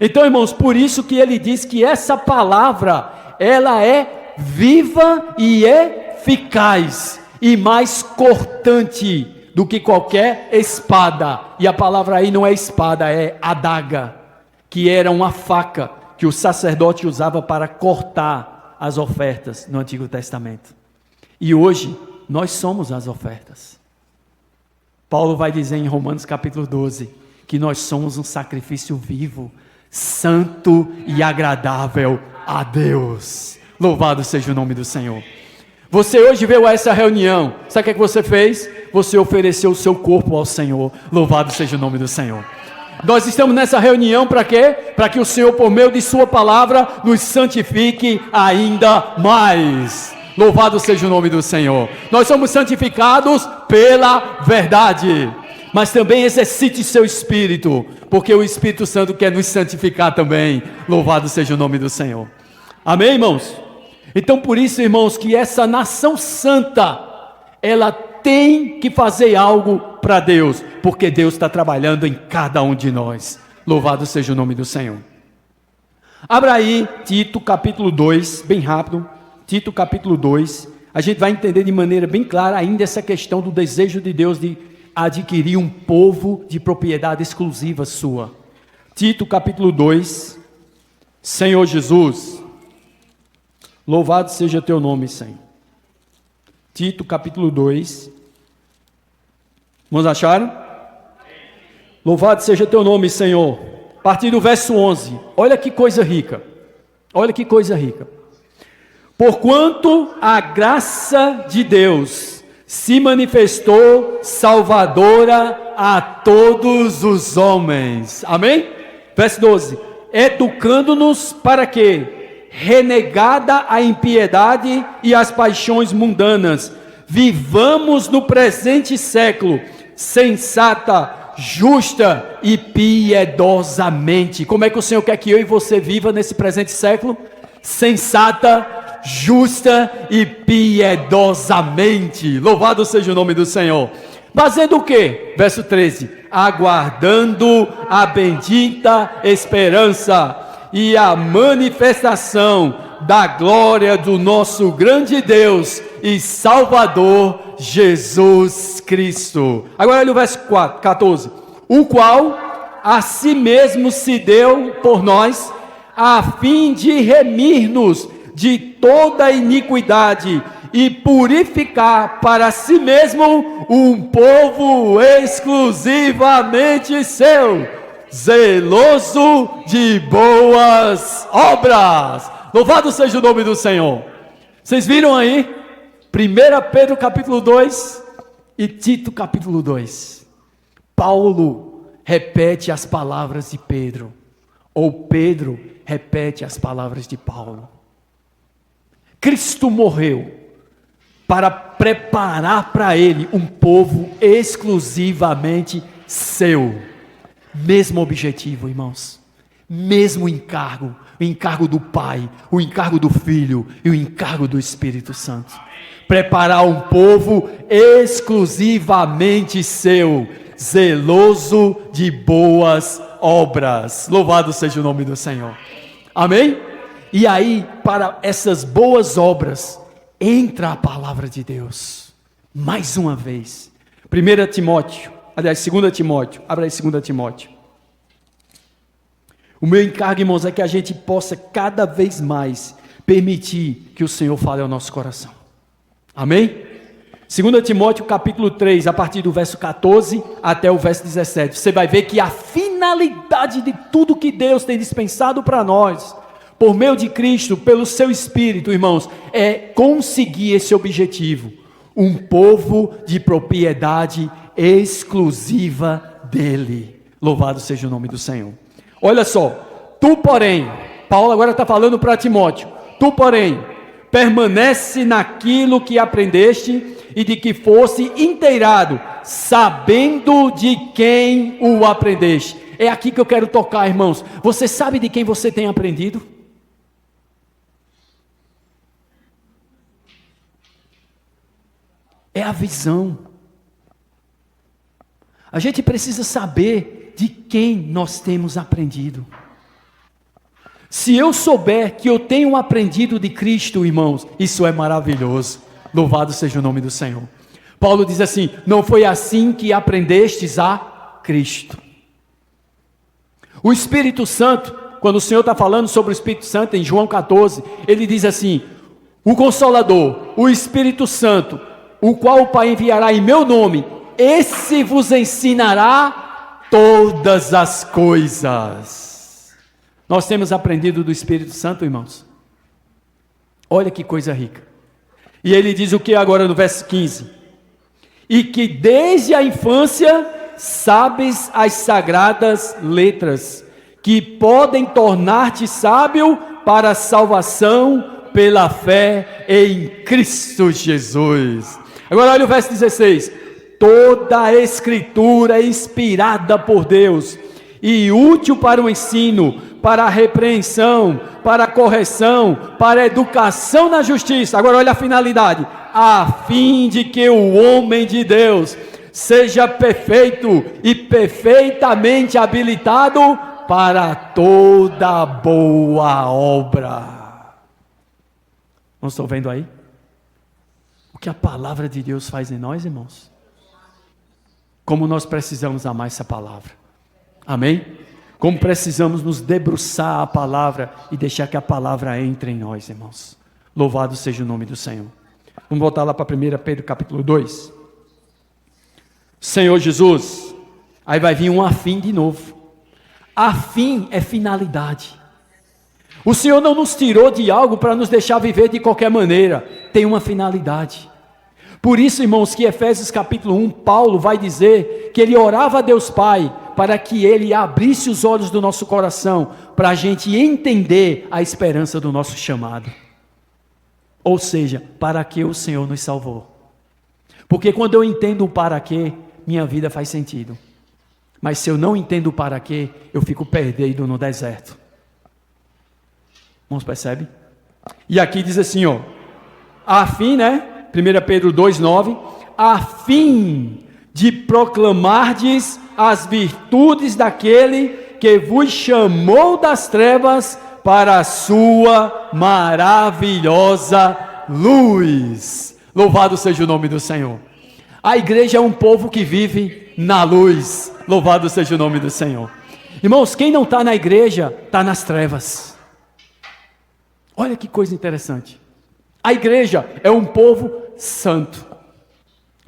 Então, irmãos, por isso que ele diz que essa palavra, ela é viva e eficaz e mais cortante do que qualquer espada. E a palavra aí não é espada, é adaga, que era uma faca que o sacerdote usava para cortar as ofertas no Antigo Testamento. E hoje, nós somos as ofertas. Paulo vai dizer em Romanos capítulo 12, que nós somos um sacrifício vivo, santo e agradável a Deus. Louvado seja o nome do Senhor. Você hoje veio a essa reunião, sabe o que é que você fez? Você ofereceu o seu corpo ao Senhor. Louvado seja o nome do Senhor. Nós estamos nessa reunião para quê? Para que o Senhor, por meio de sua palavra, nos santifique ainda mais. Louvado seja o nome do Senhor. Nós somos santificados pela verdade, mas também exercite seu espírito, porque o Espírito Santo quer nos santificar também. Louvado seja o nome do Senhor. Amém, irmãos? Então, por isso, irmãos, que essa nação santa, ela tem que fazer algo para Deus, porque Deus está trabalhando em cada um de nós. Louvado seja o nome do Senhor. Abra aí Tito capítulo 2, bem rápido. Tito capítulo 2. A gente vai entender de maneira bem clara ainda essa questão do desejo de Deus de adquirir um povo de propriedade exclusiva sua. Tito capítulo 2. Senhor Jesus, louvado seja teu nome, Senhor. Tito capítulo 2. Vamos achar? Louvado seja teu nome, Senhor. A partir do verso 11. Olha que coisa rica. Olha que coisa rica. Porquanto a graça de Deus se manifestou salvadora a todos os homens. Amém? Verso 12. Educando-nos para que, renegada a impiedade e as paixões mundanas, vivamos no presente século sensata, justa e piedosamente. Como é que o Senhor quer que eu e você viva nesse presente século? Sensata, justa e piedosamente. Louvado seja o nome do Senhor. Fazendo o quê? Verso 13. Aguardando a bendita esperança e a manifestação da glória do nosso grande Deus e Salvador Jesus Cristo. Agora olha o verso 14. O qual a si mesmo se deu por nós, a fim de remir-nos de toda iniquidade e purificar para si mesmo um povo exclusivamente seu, zeloso de boas obras. Louvado seja o nome do Senhor. Vocês viram aí? 1 Pedro capítulo 2 e Tito capítulo 2. Paulo repete as palavras de Pedro, ou Pedro repete as palavras de Paulo. Cristo morreu para preparar para ele um povo exclusivamente seu. Mesmo objetivo, irmãos. Mesmo encargo. O encargo do Pai, o encargo do Filho e o encargo do Espírito Santo. Preparar um povo exclusivamente seu, zeloso de boas obras. Louvado seja o nome do Senhor. Amém? E aí, para essas boas obras, entra a palavra de Deus. Mais uma vez. 1 Timóteo, aliás, 2 Timóteo. Abra aí 2 Timóteo. O meu encargo, irmãos, é que a gente possa cada vez mais permitir que o Senhor fale ao nosso coração. Amém? 2 Timóteo capítulo 3, a partir do verso 14 até o verso 17. Você vai ver que a finalidade de tudo que Deus tem dispensado para nós, por meio de Cristo, pelo seu Espírito, irmãos, é conseguir esse objetivo. Um povo de propriedade exclusiva dele. Louvado seja o nome do Senhor. Olha só, tu porém, Paulo agora está falando para Timóteo, tu porém, permanece naquilo que aprendeste e de que fosse inteirado, sabendo de quem o aprendeste. É aqui que eu quero tocar, irmãos. Você sabe de quem você tem aprendido? É a visão. A gente precisa saber de quem nós temos aprendido. Se eu souber que eu tenho aprendido de Cristo, irmãos, isso é maravilhoso. Louvado seja o nome do Senhor. Paulo diz assim: não foi assim que aprendestes a Cristo. O Espírito Santo, quando o Senhor está falando sobre o Espírito Santo em João 14, ele diz assim: o Consolador, o Espírito Santo, o qual o Pai enviará em meu nome, esse vos ensinará todas as coisas. Nós temos aprendido do Espírito Santo, irmãos. Olha que coisa rica. E ele diz o que agora no verso 15? E que desde a infância sabes as sagradas letras, que podem tornar-te sábio para a salvação pela fé em Cristo Jesus. Agora olha o verso 16. Toda a escritura é inspirada por Deus e útil para o ensino, para a repreensão, para a correção, para a educação na justiça. Agora olha a finalidade: a fim de que o homem de Deus seja perfeito e perfeitamente habilitado para toda boa obra. Não estão vendo aí? O que a palavra de Deus faz em nós, irmãos? Como nós precisamos amar essa palavra. Amém? Como precisamos nos debruçar a palavra e deixar que a palavra entre em nós, irmãos. Louvado seja o nome do Senhor. Vamos voltar lá para 1 Pedro capítulo 2. Senhor Jesus, aí vai vir um afim de novo. Afim é finalidade. O Senhor não nos tirou de algo para nos deixar viver de qualquer maneira. Tem uma finalidade. Por isso, irmãos, que Efésios capítulo 1, Paulo vai dizer que ele orava a Deus Pai para que ele abrisse os olhos do nosso coração, para a gente entender a esperança do nosso chamado. Ou seja, para que o Senhor nos salvou. Porque quando eu entendo o para quê, minha vida faz sentido. Mas se eu não entendo o para quê, eu fico perdido no deserto. Irmãos, percebe? E aqui diz assim, ó, a fim, né? 1 Pedro 2,9, a fim de proclamardes as virtudes daquele que vos chamou das trevas para a sua maravilhosa luz. Louvado seja o nome do Senhor. A igreja é um povo que vive na luz. Louvado seja o nome do Senhor. Irmãos, quem não está na igreja, está nas trevas. Olha que coisa interessante. A igreja é um povo santo.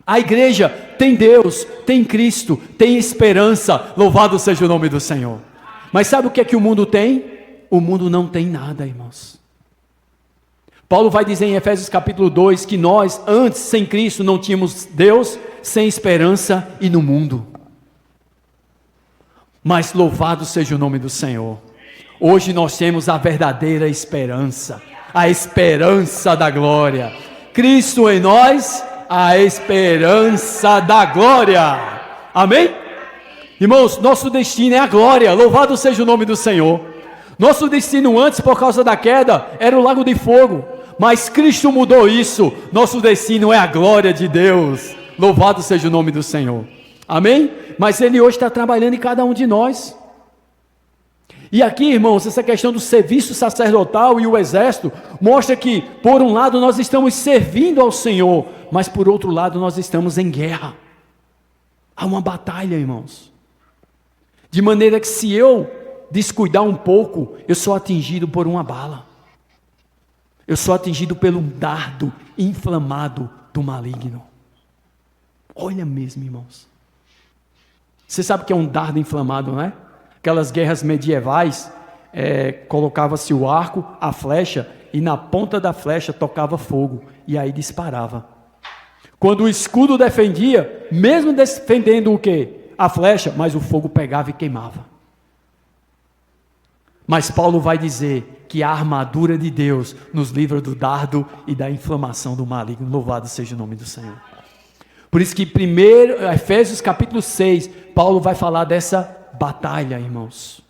A igreja tem Deus, tem Cristo, tem esperança. Louvado seja o nome do Senhor. Mas sabe o que é que o mundo tem? O mundo não tem nada, irmãos. Paulo vai dizer em Efésios capítulo 2 que nós, antes, sem Cristo, não tínhamos Deus, sem esperança e no mundo. Mas louvado seja o nome do Senhor. Hoje nós temos a verdadeira esperança, a esperança da glória. Cristo em nós, a esperança da glória. Amém? Irmãos, nosso destino é a glória. Louvado seja o nome do Senhor. Nosso destino antes, por causa da queda, era o lago de fogo. Mas Cristo mudou isso. Nosso destino é a glória de Deus. Louvado seja o nome do Senhor. Amém? Mas Ele hoje está trabalhando em cada um de nós. E aqui, irmãos, essa questão do serviço sacerdotal e o exército mostra que, por um lado, nós estamos servindo ao Senhor, mas por outro lado, nós estamos em guerra. Há uma batalha, irmãos. De maneira que se eu descuidar um pouco, eu sou atingido por uma bala. Eu sou atingido pelo dardo inflamado do maligno. Olha mesmo, irmãos. Você sabe o que é um dardo inflamado, não é? Aquelas guerras medievais, colocava-se o arco, a flecha, e na ponta da flecha tocava fogo, e aí disparava. Quando o escudo defendia, mesmo defendendo o quê? A flecha, mas o fogo pegava e queimava. Mas Paulo vai dizer que a armadura de Deus nos livra do dardo e da inflamação do maligno. Louvado seja o nome do Senhor. Por isso que primeiro, Efésios capítulo 6, Paulo vai falar dessa batalha, irmãos.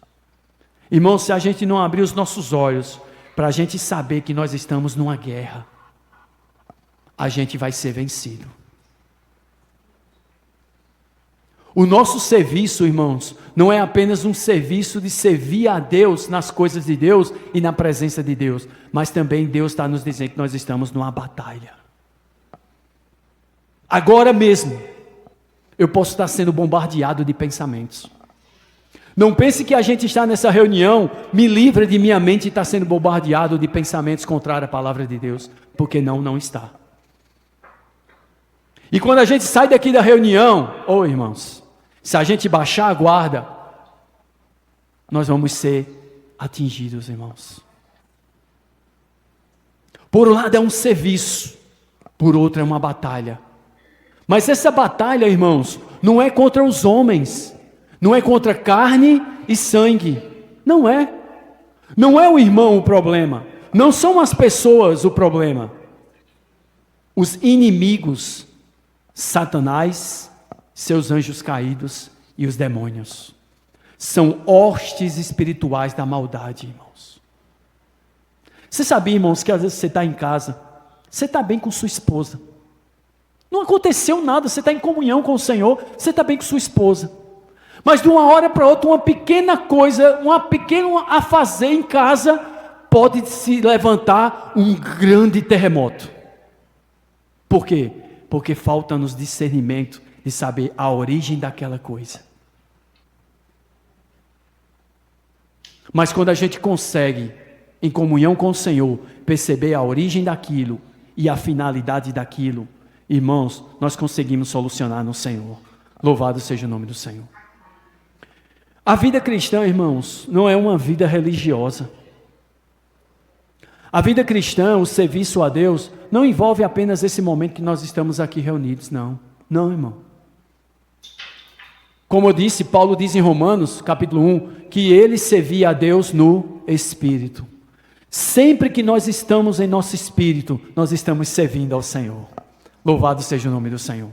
Irmãos, se a gente não abrir os nossos olhos para a gente saber que nós estamos numa guerra, a gente vai ser vencido. O nosso serviço, irmãos, não é apenas um serviço de servir a Deus nas coisas de Deus e na presença de Deus, mas também Deus está nos dizendo que nós estamos numa batalha. Agora mesmo, eu posso estar sendo bombardeado de pensamentos. Não pense que a gente está nessa reunião, me livra de minha mente e está sendo bombardeado de pensamentos contrários à palavra de Deus, porque não está. E quando a gente sai daqui da reunião, irmãos, se a gente baixar a guarda, nós vamos ser atingidos, irmãos. Por um lado é um serviço, por outro é uma batalha. Mas essa batalha, irmãos, não é contra os homens, não é contra carne e sangue, não é. Não é o irmão o problema, não são as pessoas o problema. Os inimigos, Satanás, seus anjos caídos e os demônios, são hostes espirituais da maldade, irmãos. Você sabia, irmãos, que às vezes você está em casa, você está bem com sua esposa, não aconteceu nada, você está em comunhão com o Senhor, você está bem com sua esposa, mas de uma hora para outra, uma pequena coisa, uma pequena a fazer em casa, pode se levantar um grande terremoto. Por quê? Porque falta-nos discernimento de saber a origem daquela coisa. Mas quando a gente consegue, em comunhão com o Senhor, perceber a origem daquilo e a finalidade daquilo, irmãos, nós conseguimos solucionar no Senhor. Louvado seja o nome do Senhor. A vida cristã, irmãos, não é uma vida religiosa. A vida cristã, o serviço a Deus, não envolve apenas esse momento que nós estamos aqui reunidos, não. Não, irmão. Como eu disse, Paulo diz em Romanos, capítulo 1, que ele servia a Deus no Espírito. Sempre que nós estamos em nosso Espírito, nós estamos servindo ao Senhor. Louvado seja o nome do Senhor.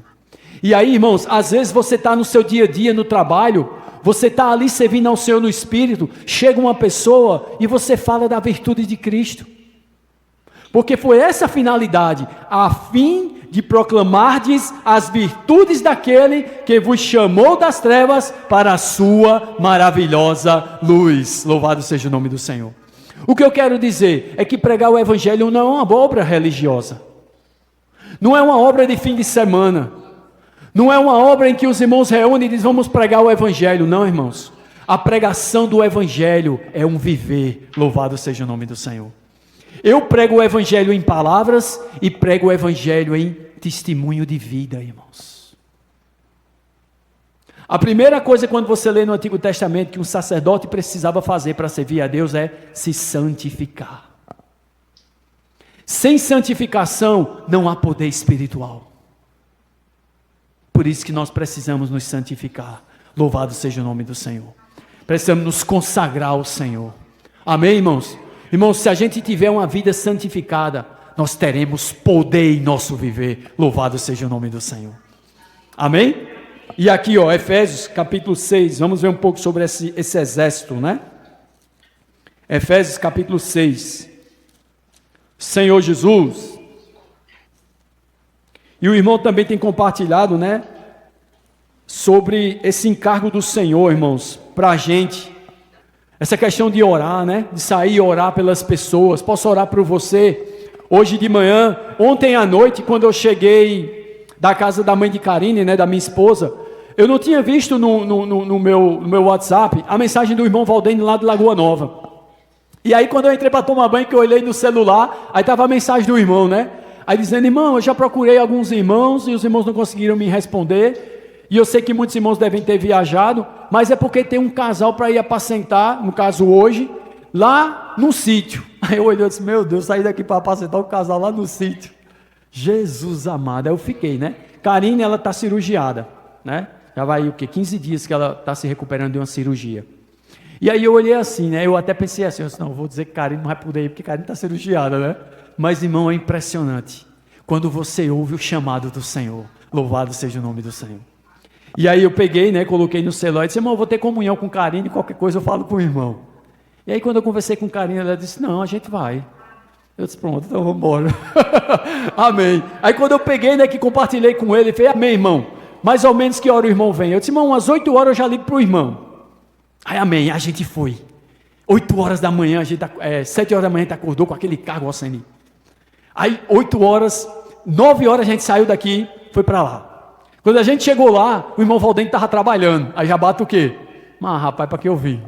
E aí, irmãos, às vezes você está no seu dia a dia, no trabalho, você está ali servindo ao Senhor no Espírito, chega uma pessoa e você fala da virtude de Cristo. Porque foi essa a finalidade, a fim de proclamardes as virtudes daquele que vos chamou das trevas para a sua maravilhosa luz. Louvado seja o nome do Senhor. O que eu quero dizer é que pregar o Evangelho não é uma obra religiosa. Não é uma obra de fim de semana. Não é uma obra em que os irmãos reúnem e dizem, vamos pregar o Evangelho. Não, irmãos. A pregação do Evangelho é um viver. Louvado seja o nome do Senhor. Eu prego o Evangelho em palavras e prego o Evangelho em testemunho de vida, irmãos. A primeira coisa quando você lê no Antigo Testamento que um sacerdote precisava fazer para servir a Deus é se santificar. Sem santificação não há poder espiritual. Por isso que nós precisamos nos santificar. Louvado seja o nome do Senhor. Precisamos nos consagrar ao Senhor. Amém, irmãos? Irmãos, se a gente tiver uma vida santificada, nós teremos poder em nosso viver. Louvado seja o nome do Senhor. Amém? E aqui, Efésios capítulo 6, vamos ver um pouco sobre esse exército, né? Efésios capítulo 6. Senhor Jesus. E o irmão também tem compartilhado, né? Sobre esse encargo do Senhor, irmãos, para a gente. Essa questão de orar, né? De sair e orar pelas pessoas. Posso orar por você? Hoje de manhã, ontem à noite, quando eu cheguei da casa da mãe de Karine, né? Da minha esposa, eu não tinha visto no meu WhatsApp a mensagem do irmão Valdênio lá de Lagoa Nova. E aí quando eu entrei para tomar banho, que eu olhei no celular, aí estava a mensagem do irmão, né? Aí dizendo, irmão, eu já procurei alguns irmãos e os irmãos não conseguiram me responder. E eu sei que muitos irmãos devem ter viajado, mas é porque tem um casal para ir apacentar, no caso hoje, lá no sítio. Aí eu olhei e disse, meu Deus, saí daqui para apacentar o casal lá no sítio. Jesus amado, aí eu fiquei, né? Karine, ela está cirurgiada, né? Já vai o quê? 15 dias que ela está se recuperando de uma cirurgia. E aí eu olhei assim, né? Eu até pensei assim, eu disse, não, vou dizer que Karine não vai poder ir, porque Karine está cirurgiada, né? Mas, irmão, é impressionante. Quando você ouve o chamado do Senhor, louvado seja o nome do Senhor. E aí eu peguei, né? Coloquei no celular e disse, irmão, eu vou ter comunhão com Karine, qualquer coisa eu falo com o irmão. E aí quando eu conversei com Karine, ela disse, não, a gente vai. Eu disse, pronto, então vamos embora. Amém. Aí quando eu peguei, né, que compartilhei com ele, ele fez, amém, irmão. Mais ou menos que hora o irmão vem? Eu disse, irmão, às 8 horas eu já ligo para o irmão. Aí, amém, a gente foi. 8 horas da manhã, 7 horas da manhã a gente acordou com aquele carro, Alceni. Aí 8 horas, 9 horas a gente saiu daqui, foi para lá. Quando a gente chegou lá, o irmão Valdênio estava trabalhando. Aí já bate o quê? Mas rapaz, para que eu vim?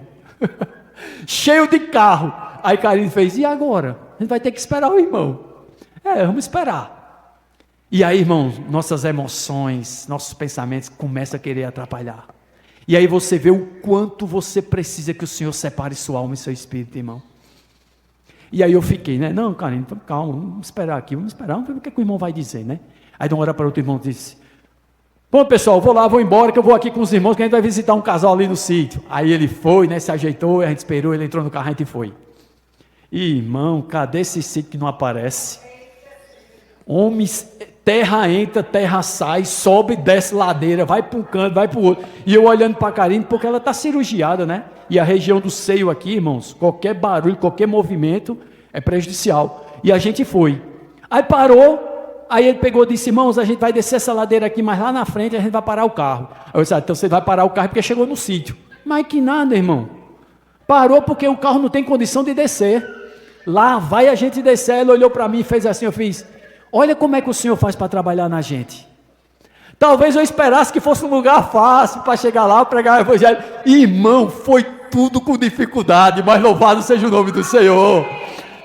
Cheio de carro. Aí Karine fez, e agora? A gente vai ter que esperar o irmão. Vamos esperar. E aí, irmãos, nossas emoções, nossos pensamentos começam a querer atrapalhar. E aí você vê o quanto você precisa que o Senhor separe sua alma e seu espírito, irmão. E aí eu fiquei, né? Não, Karine, calma, vamos esperar aqui, vamos ver o que o irmão vai dizer, né? Aí de uma hora para outra o irmão disse, bom pessoal, vou embora que eu vou aqui com os irmãos que a gente vai visitar um casal ali no sítio. Aí ele foi, né? Se ajeitou, a gente esperou, ele entrou no carro, a gente foi. Irmão, cadê esse sítio que não aparece? Homens, terra entra, terra sai, sobe, desce ladeira, vai para um canto, vai para o outro. E eu olhando para a Karine, porque ela está cirurgiada, né? E a região do seio aqui, irmãos, qualquer barulho, qualquer movimento é prejudicial. E a gente foi. Aí parou, aí ele pegou e disse, irmãos, a gente vai descer essa ladeira aqui, mas lá na frente a gente vai parar o carro. Aí eu disse, então você vai parar o carro porque chegou no sítio. Mas que nada, irmão. Parou porque o carro não tem condição de descer. Lá vai a gente descer. Ele olhou para mim e fez assim, eu fiz, olha como é que o Senhor faz para trabalhar na gente. Talvez eu esperasse que fosse um lugar fácil para chegar lá, pregar o evangelho. Irmão, foi tudo com dificuldade, mas louvado seja o nome do Senhor.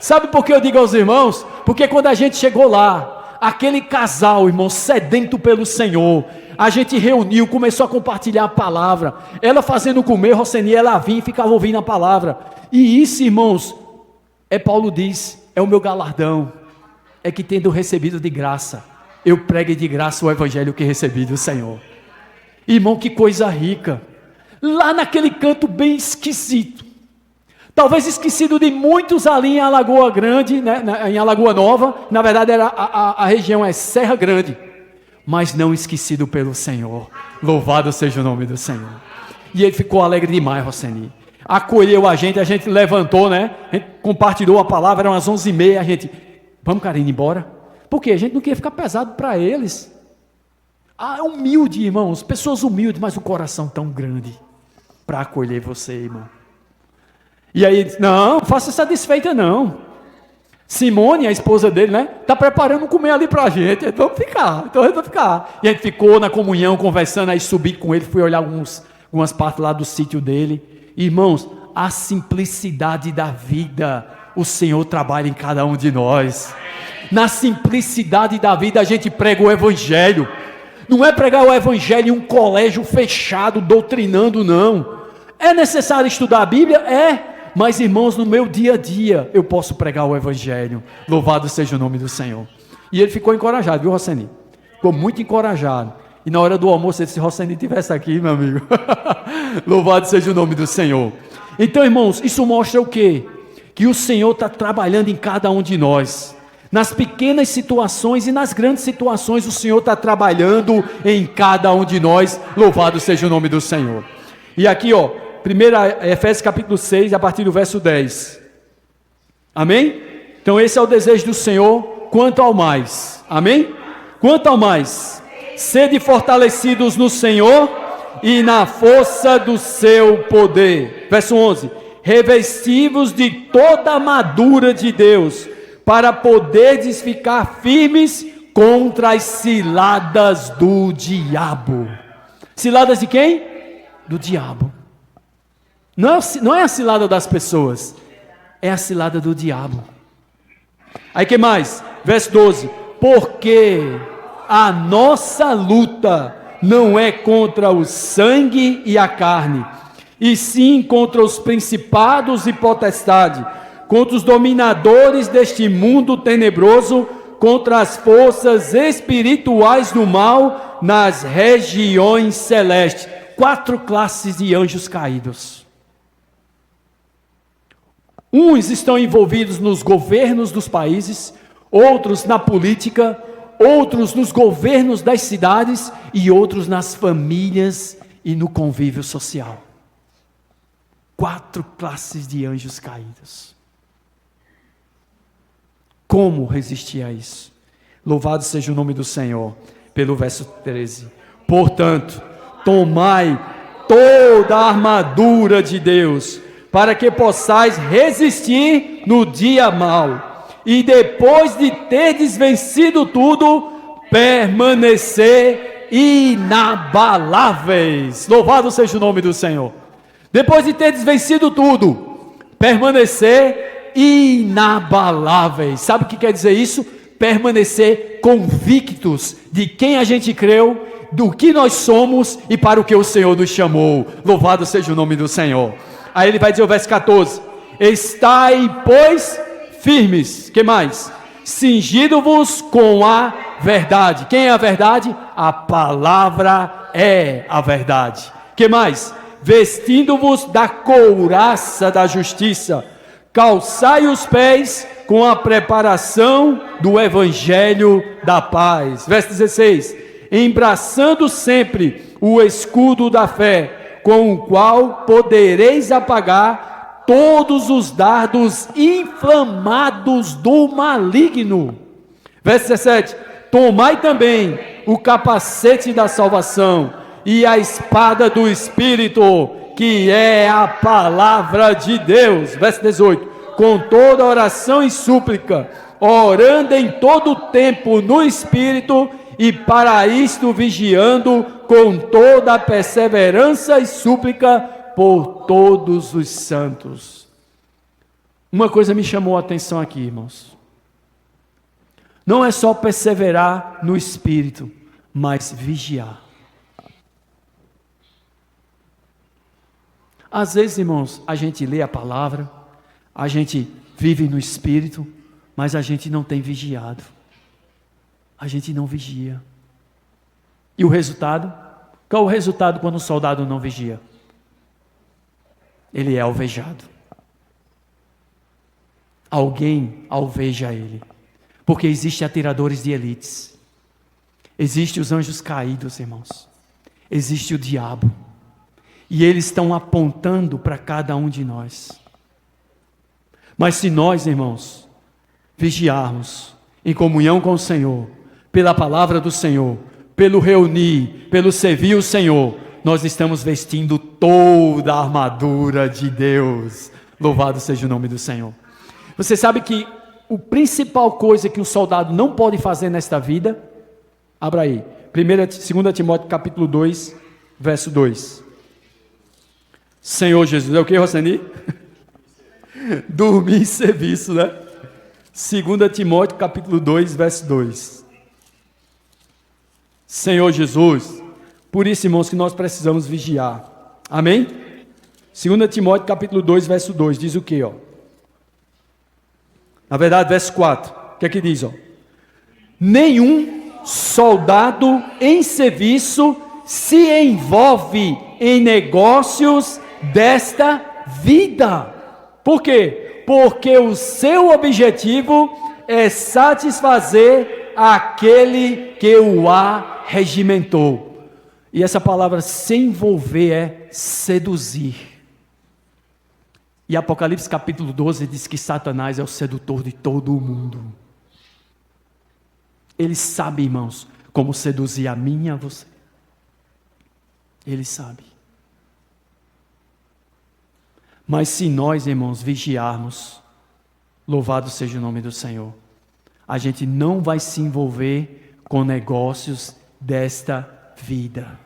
Sabe por que eu digo aos irmãos? Porque quando a gente chegou lá, aquele casal, irmão, sedento pelo Senhor, a gente reuniu, começou a compartilhar a palavra. Ela fazendo comer, Roseni, ela vinha e ficava ouvindo a palavra. E isso, irmãos, Paulo diz, é o meu galardão. É que tendo recebido de graça, eu pregue de graça o evangelho que recebi do Senhor. Irmão, que coisa rica. Lá naquele canto bem esquisito. Talvez esquecido de muitos ali em Alagoa Grande, né, em Alagoa Nova. Na verdade, a região é Serra Grande. Mas não esquecido pelo Senhor. Louvado seja o nome do Senhor. E ele ficou alegre demais, Roseni. Acolheu a gente levantou, né? A gente compartilhou a palavra, eram as 11h30, a gente... Vamos, Karine, embora? Porque a gente não queria ficar pesado para eles. Humilde, irmãos, pessoas humildes, mas o coração tão grande para acolher você, irmão. E aí ele disse, não, faça essa desfeita não. Simone, a esposa dele, né? Está preparando comer ali para a gente, então vamos ficar. E a gente ficou na comunhão, conversando, aí subi com ele, fui olhar algumas partes lá do sítio dele. Irmãos, a simplicidade da vida, o Senhor trabalha em cada um de nós. Na simplicidade da vida a gente prega o evangelho. Não é pregar o evangelho em um colégio fechado, doutrinando, não. É necessário estudar a Bíblia? É. Mas, irmãos, no meu dia a dia eu posso pregar o evangelho. Louvado seja o nome do Senhor. E ele ficou encorajado, viu, Roseni? Ficou muito encorajado. E na hora do almoço ele disse, se Roseni estivesse aqui, meu amigo. Louvado seja o nome do Senhor. Então, irmãos, isso mostra o quê? Que o Senhor está trabalhando em cada um de nós. Nas pequenas situações e nas grandes situações, o Senhor está trabalhando em cada um de nós. Louvado seja o nome do Senhor. E aqui, 1 Efésios capítulo 6, a partir do verso 10. Amém? Então esse é o desejo do Senhor quanto ao mais. Amém? Quanto ao mais, sede fortalecidos no Senhor e na força do seu poder. Verso 11. Revesti-vos de toda a armadura de Deus, para poderdes ficar firmes contra as ciladas do diabo. Ciladas de quem? Do diabo. Não é a cilada das pessoas, é a cilada do diabo. Aí que mais? Verso 12. Porque a nossa luta não é contra o sangue e a carne, e sim contra os principados e potestades, contra os dominadores deste mundo tenebroso, contra as forças espirituais do mal nas regiões celestes. 4 classes de anjos caídos. Uns estão envolvidos nos governos dos países, outros na política, outros nos governos das cidades e outros nas famílias e no convívio social. 4 classes de anjos caídos. Como resistir a isso? Louvado seja o nome do Senhor. Pelo verso 13. Portanto, tomai toda a armadura de Deus, para que possais resistir no dia mau, e depois de terdes vencido tudo, permanecer inabaláveis. Louvado seja o nome do Senhor. Depois de terdes vencido tudo, permanecer inabaláveis. Sabe o que quer dizer isso? Permanecer convictos de quem a gente creu, do que nós somos e para o que o Senhor nos chamou. Louvado seja o nome do Senhor. Aí ele vai dizer o verso 14: estai, pois, firmes. Que mais? Cingido-vos com a verdade. Quem é a verdade? A palavra é a verdade. Que mais? Vestindo-vos da couraça da justiça. Calçai os pés com a preparação do evangelho da paz. Verso 16: embraçando sempre o escudo da fé, com o qual podereis apagar todos os dardos inflamados do maligno. Verso 17: tomai também o capacete da salvação e a espada do Espírito, que é a palavra de Deus. Verso 18: com toda oração e súplica, orando em todo o tempo no Espírito, e para isto vigiando com toda a perseverança e súplica por todos os santos. Uma coisa me chamou a atenção aqui, irmãos. Não é só perseverar no Espírito, mas vigiar. Às vezes, irmãos, a gente lê a palavra, a gente vive no Espírito, mas a gente não tem vigiado. A gente não vigia. E o resultado? Qual é o resultado quando o soldado não vigia? Ele é alvejado. Alguém alveja ele. Porque existem atiradores de elites. Existem os anjos caídos, irmãos. Existe o diabo. E eles estão apontando para cada um de nós. Mas se nós, irmãos, vigiarmos em comunhão com o Senhor, pela palavra do Senhor, pelo reunir, pelo servir o Senhor, nós estamos vestindo toda a armadura de Deus. Louvado seja o nome do Senhor. Você sabe que a principal coisa que um soldado não pode fazer nesta vida, abra aí, 2 Timóteo capítulo 2, verso 2. Senhor Jesus, é o que, Rosani? Dormir em serviço, né? 2 Timóteo capítulo 2, verso 2. Senhor Jesus, por isso, irmãos, que nós precisamos vigiar. Amém? 2 Timóteo capítulo 2, verso 2, diz o que, ó? Na verdade, verso 4, o que é que diz, ó? Nenhum soldado em serviço se envolve em negócios desta vida. Por quê? Porque o seu objetivo é satisfazer aquele que o arregimentou. E essa palavra se envolver é seduzir. E Apocalipse capítulo 12 diz que Satanás é o sedutor de todo o mundo. Ele sabe, irmãos, como seduzir a mim e a você. Ele sabe. Mas se nós, irmãos, vigiarmos, louvado seja o nome do Senhor, a gente não vai se envolver com negócios desta vida.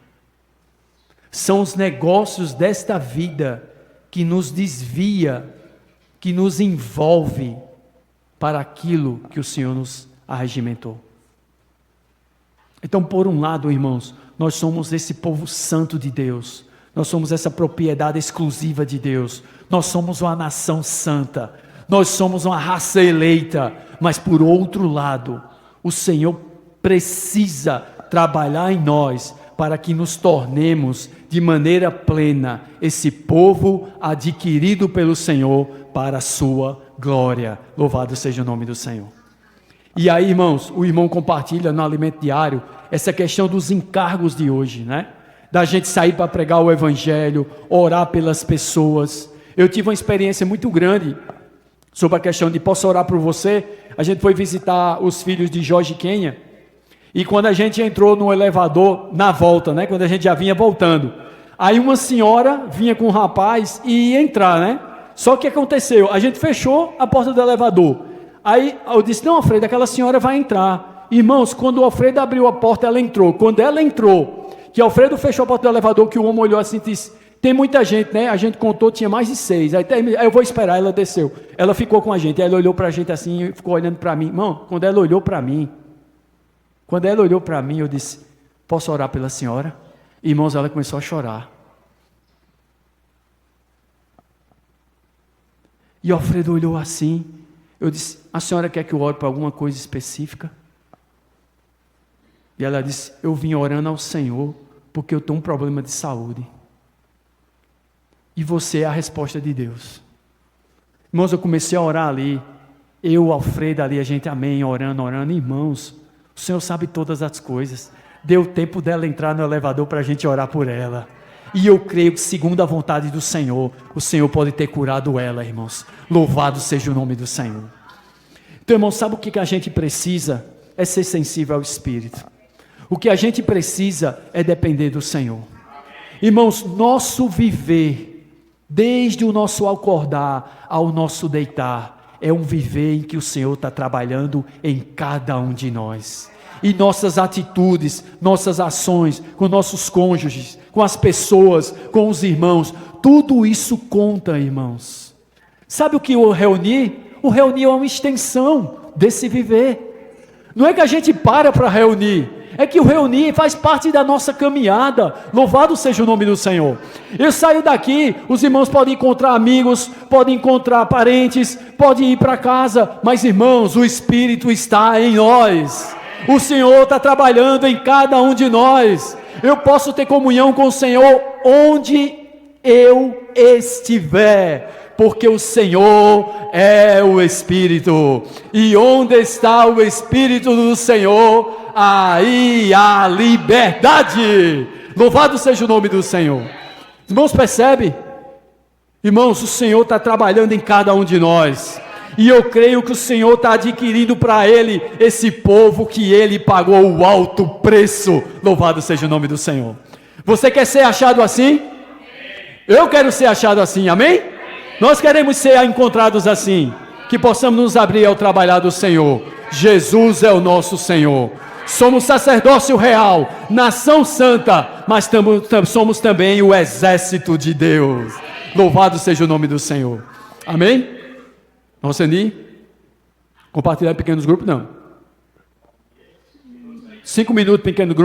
São os negócios desta vida que nos desvia, que nos envolve para aquilo que o Senhor nos arregimentou. Então, por um lado, irmãos, nós somos esse povo santo de Deus. Nós somos essa propriedade exclusiva de Deus. Nós somos uma nação santa. Nós somos uma raça eleita. Mas, por outro lado, o Senhor precisa trabalhar em nós para que nos tornemos de maneira plena esse povo adquirido pelo Senhor para a sua glória. Louvado seja o nome do Senhor. E aí, irmãos, o irmão compartilha no Alimento Diário essa questão dos encargos de hoje, né? Da gente sair para pregar o Evangelho, orar pelas pessoas. Eu tive uma experiência muito grande sobre a questão de posso orar por você. A gente foi visitar os filhos de Jorge Quenha, e quando a gente entrou no elevador, na volta, né? Quando a gente já vinha voltando, aí uma senhora vinha com um rapaz e ia entrar, né? Só que o que aconteceu? A gente fechou a porta do elevador. Aí eu disse, não, Alfredo, aquela senhora vai entrar. Irmãos, quando o Alfredo abriu a porta, ela entrou. Quando ela entrou, que Alfredo fechou a porta do elevador, que o homem olhou assim e disse, tem muita gente, né? A gente contou, tinha mais de 6. Aí eu vou esperar, ela desceu. Ela ficou com a gente, aí ela olhou para a gente assim, e ficou olhando para mim. Irmão, quando ela olhou para mim, eu disse, posso orar pela senhora? Irmãos, ela começou a chorar. E Alfredo olhou assim, eu disse, a senhora quer que eu ore para alguma coisa específica? E ela disse, eu vim orando ao Senhor, porque eu tenho um problema de saúde. E você é a resposta de Deus. Irmãos, eu comecei a orar ali, eu, Alfredo ali, a gente amém, orando, irmãos, o Senhor sabe todas as coisas, deu tempo dela entrar no elevador para a gente orar por ela, e eu creio que segundo a vontade do Senhor, o Senhor pode ter curado ela, irmãos, louvado seja o nome do Senhor. Então, irmãos, sabe o que a gente precisa? É ser sensível ao Espírito, o que a gente precisa é depender do Senhor. Irmãos, nosso viver, desde o nosso acordar ao nosso deitar, é um viver em que o Senhor está trabalhando em cada um de nós. E nossas atitudes, nossas ações, com nossos cônjuges, com as pessoas, com os irmãos, tudo isso conta, irmãos. Sabe o que o reunir? O reunir é uma extensão desse viver. Não é que a gente para reunir, é que o reunir faz parte da nossa caminhada. Louvado seja o nome do Senhor. Eu saio daqui, os irmãos podem encontrar amigos, podem encontrar parentes, podem ir para casa, mas irmãos, o Espírito está em nós. O Senhor está trabalhando em cada um de nós. Eu posso ter comunhão com o Senhor onde eu estiver, porque o Senhor é o Espírito, e onde está o Espírito do Senhor, aí há liberdade. Louvado seja o nome do Senhor. Irmãos, percebe? Irmãos, o Senhor está trabalhando em cada um de nós, e eu creio que o Senhor está adquirindo para Ele esse povo que Ele pagou o alto preço. Louvado seja o nome do Senhor. Você quer ser achado assim? Eu quero ser achado assim, amém? Nós queremos ser encontrados assim, que possamos nos abrir ao trabalhar do Senhor. Jesus é o nosso Senhor. Somos sacerdócio real, nação santa, mas somos também o exército de Deus. Louvado seja o nome do Senhor. Amém? Vamos acender? Compartilhar em pequenos grupos? Não. 5 minutos, pequeno grupo.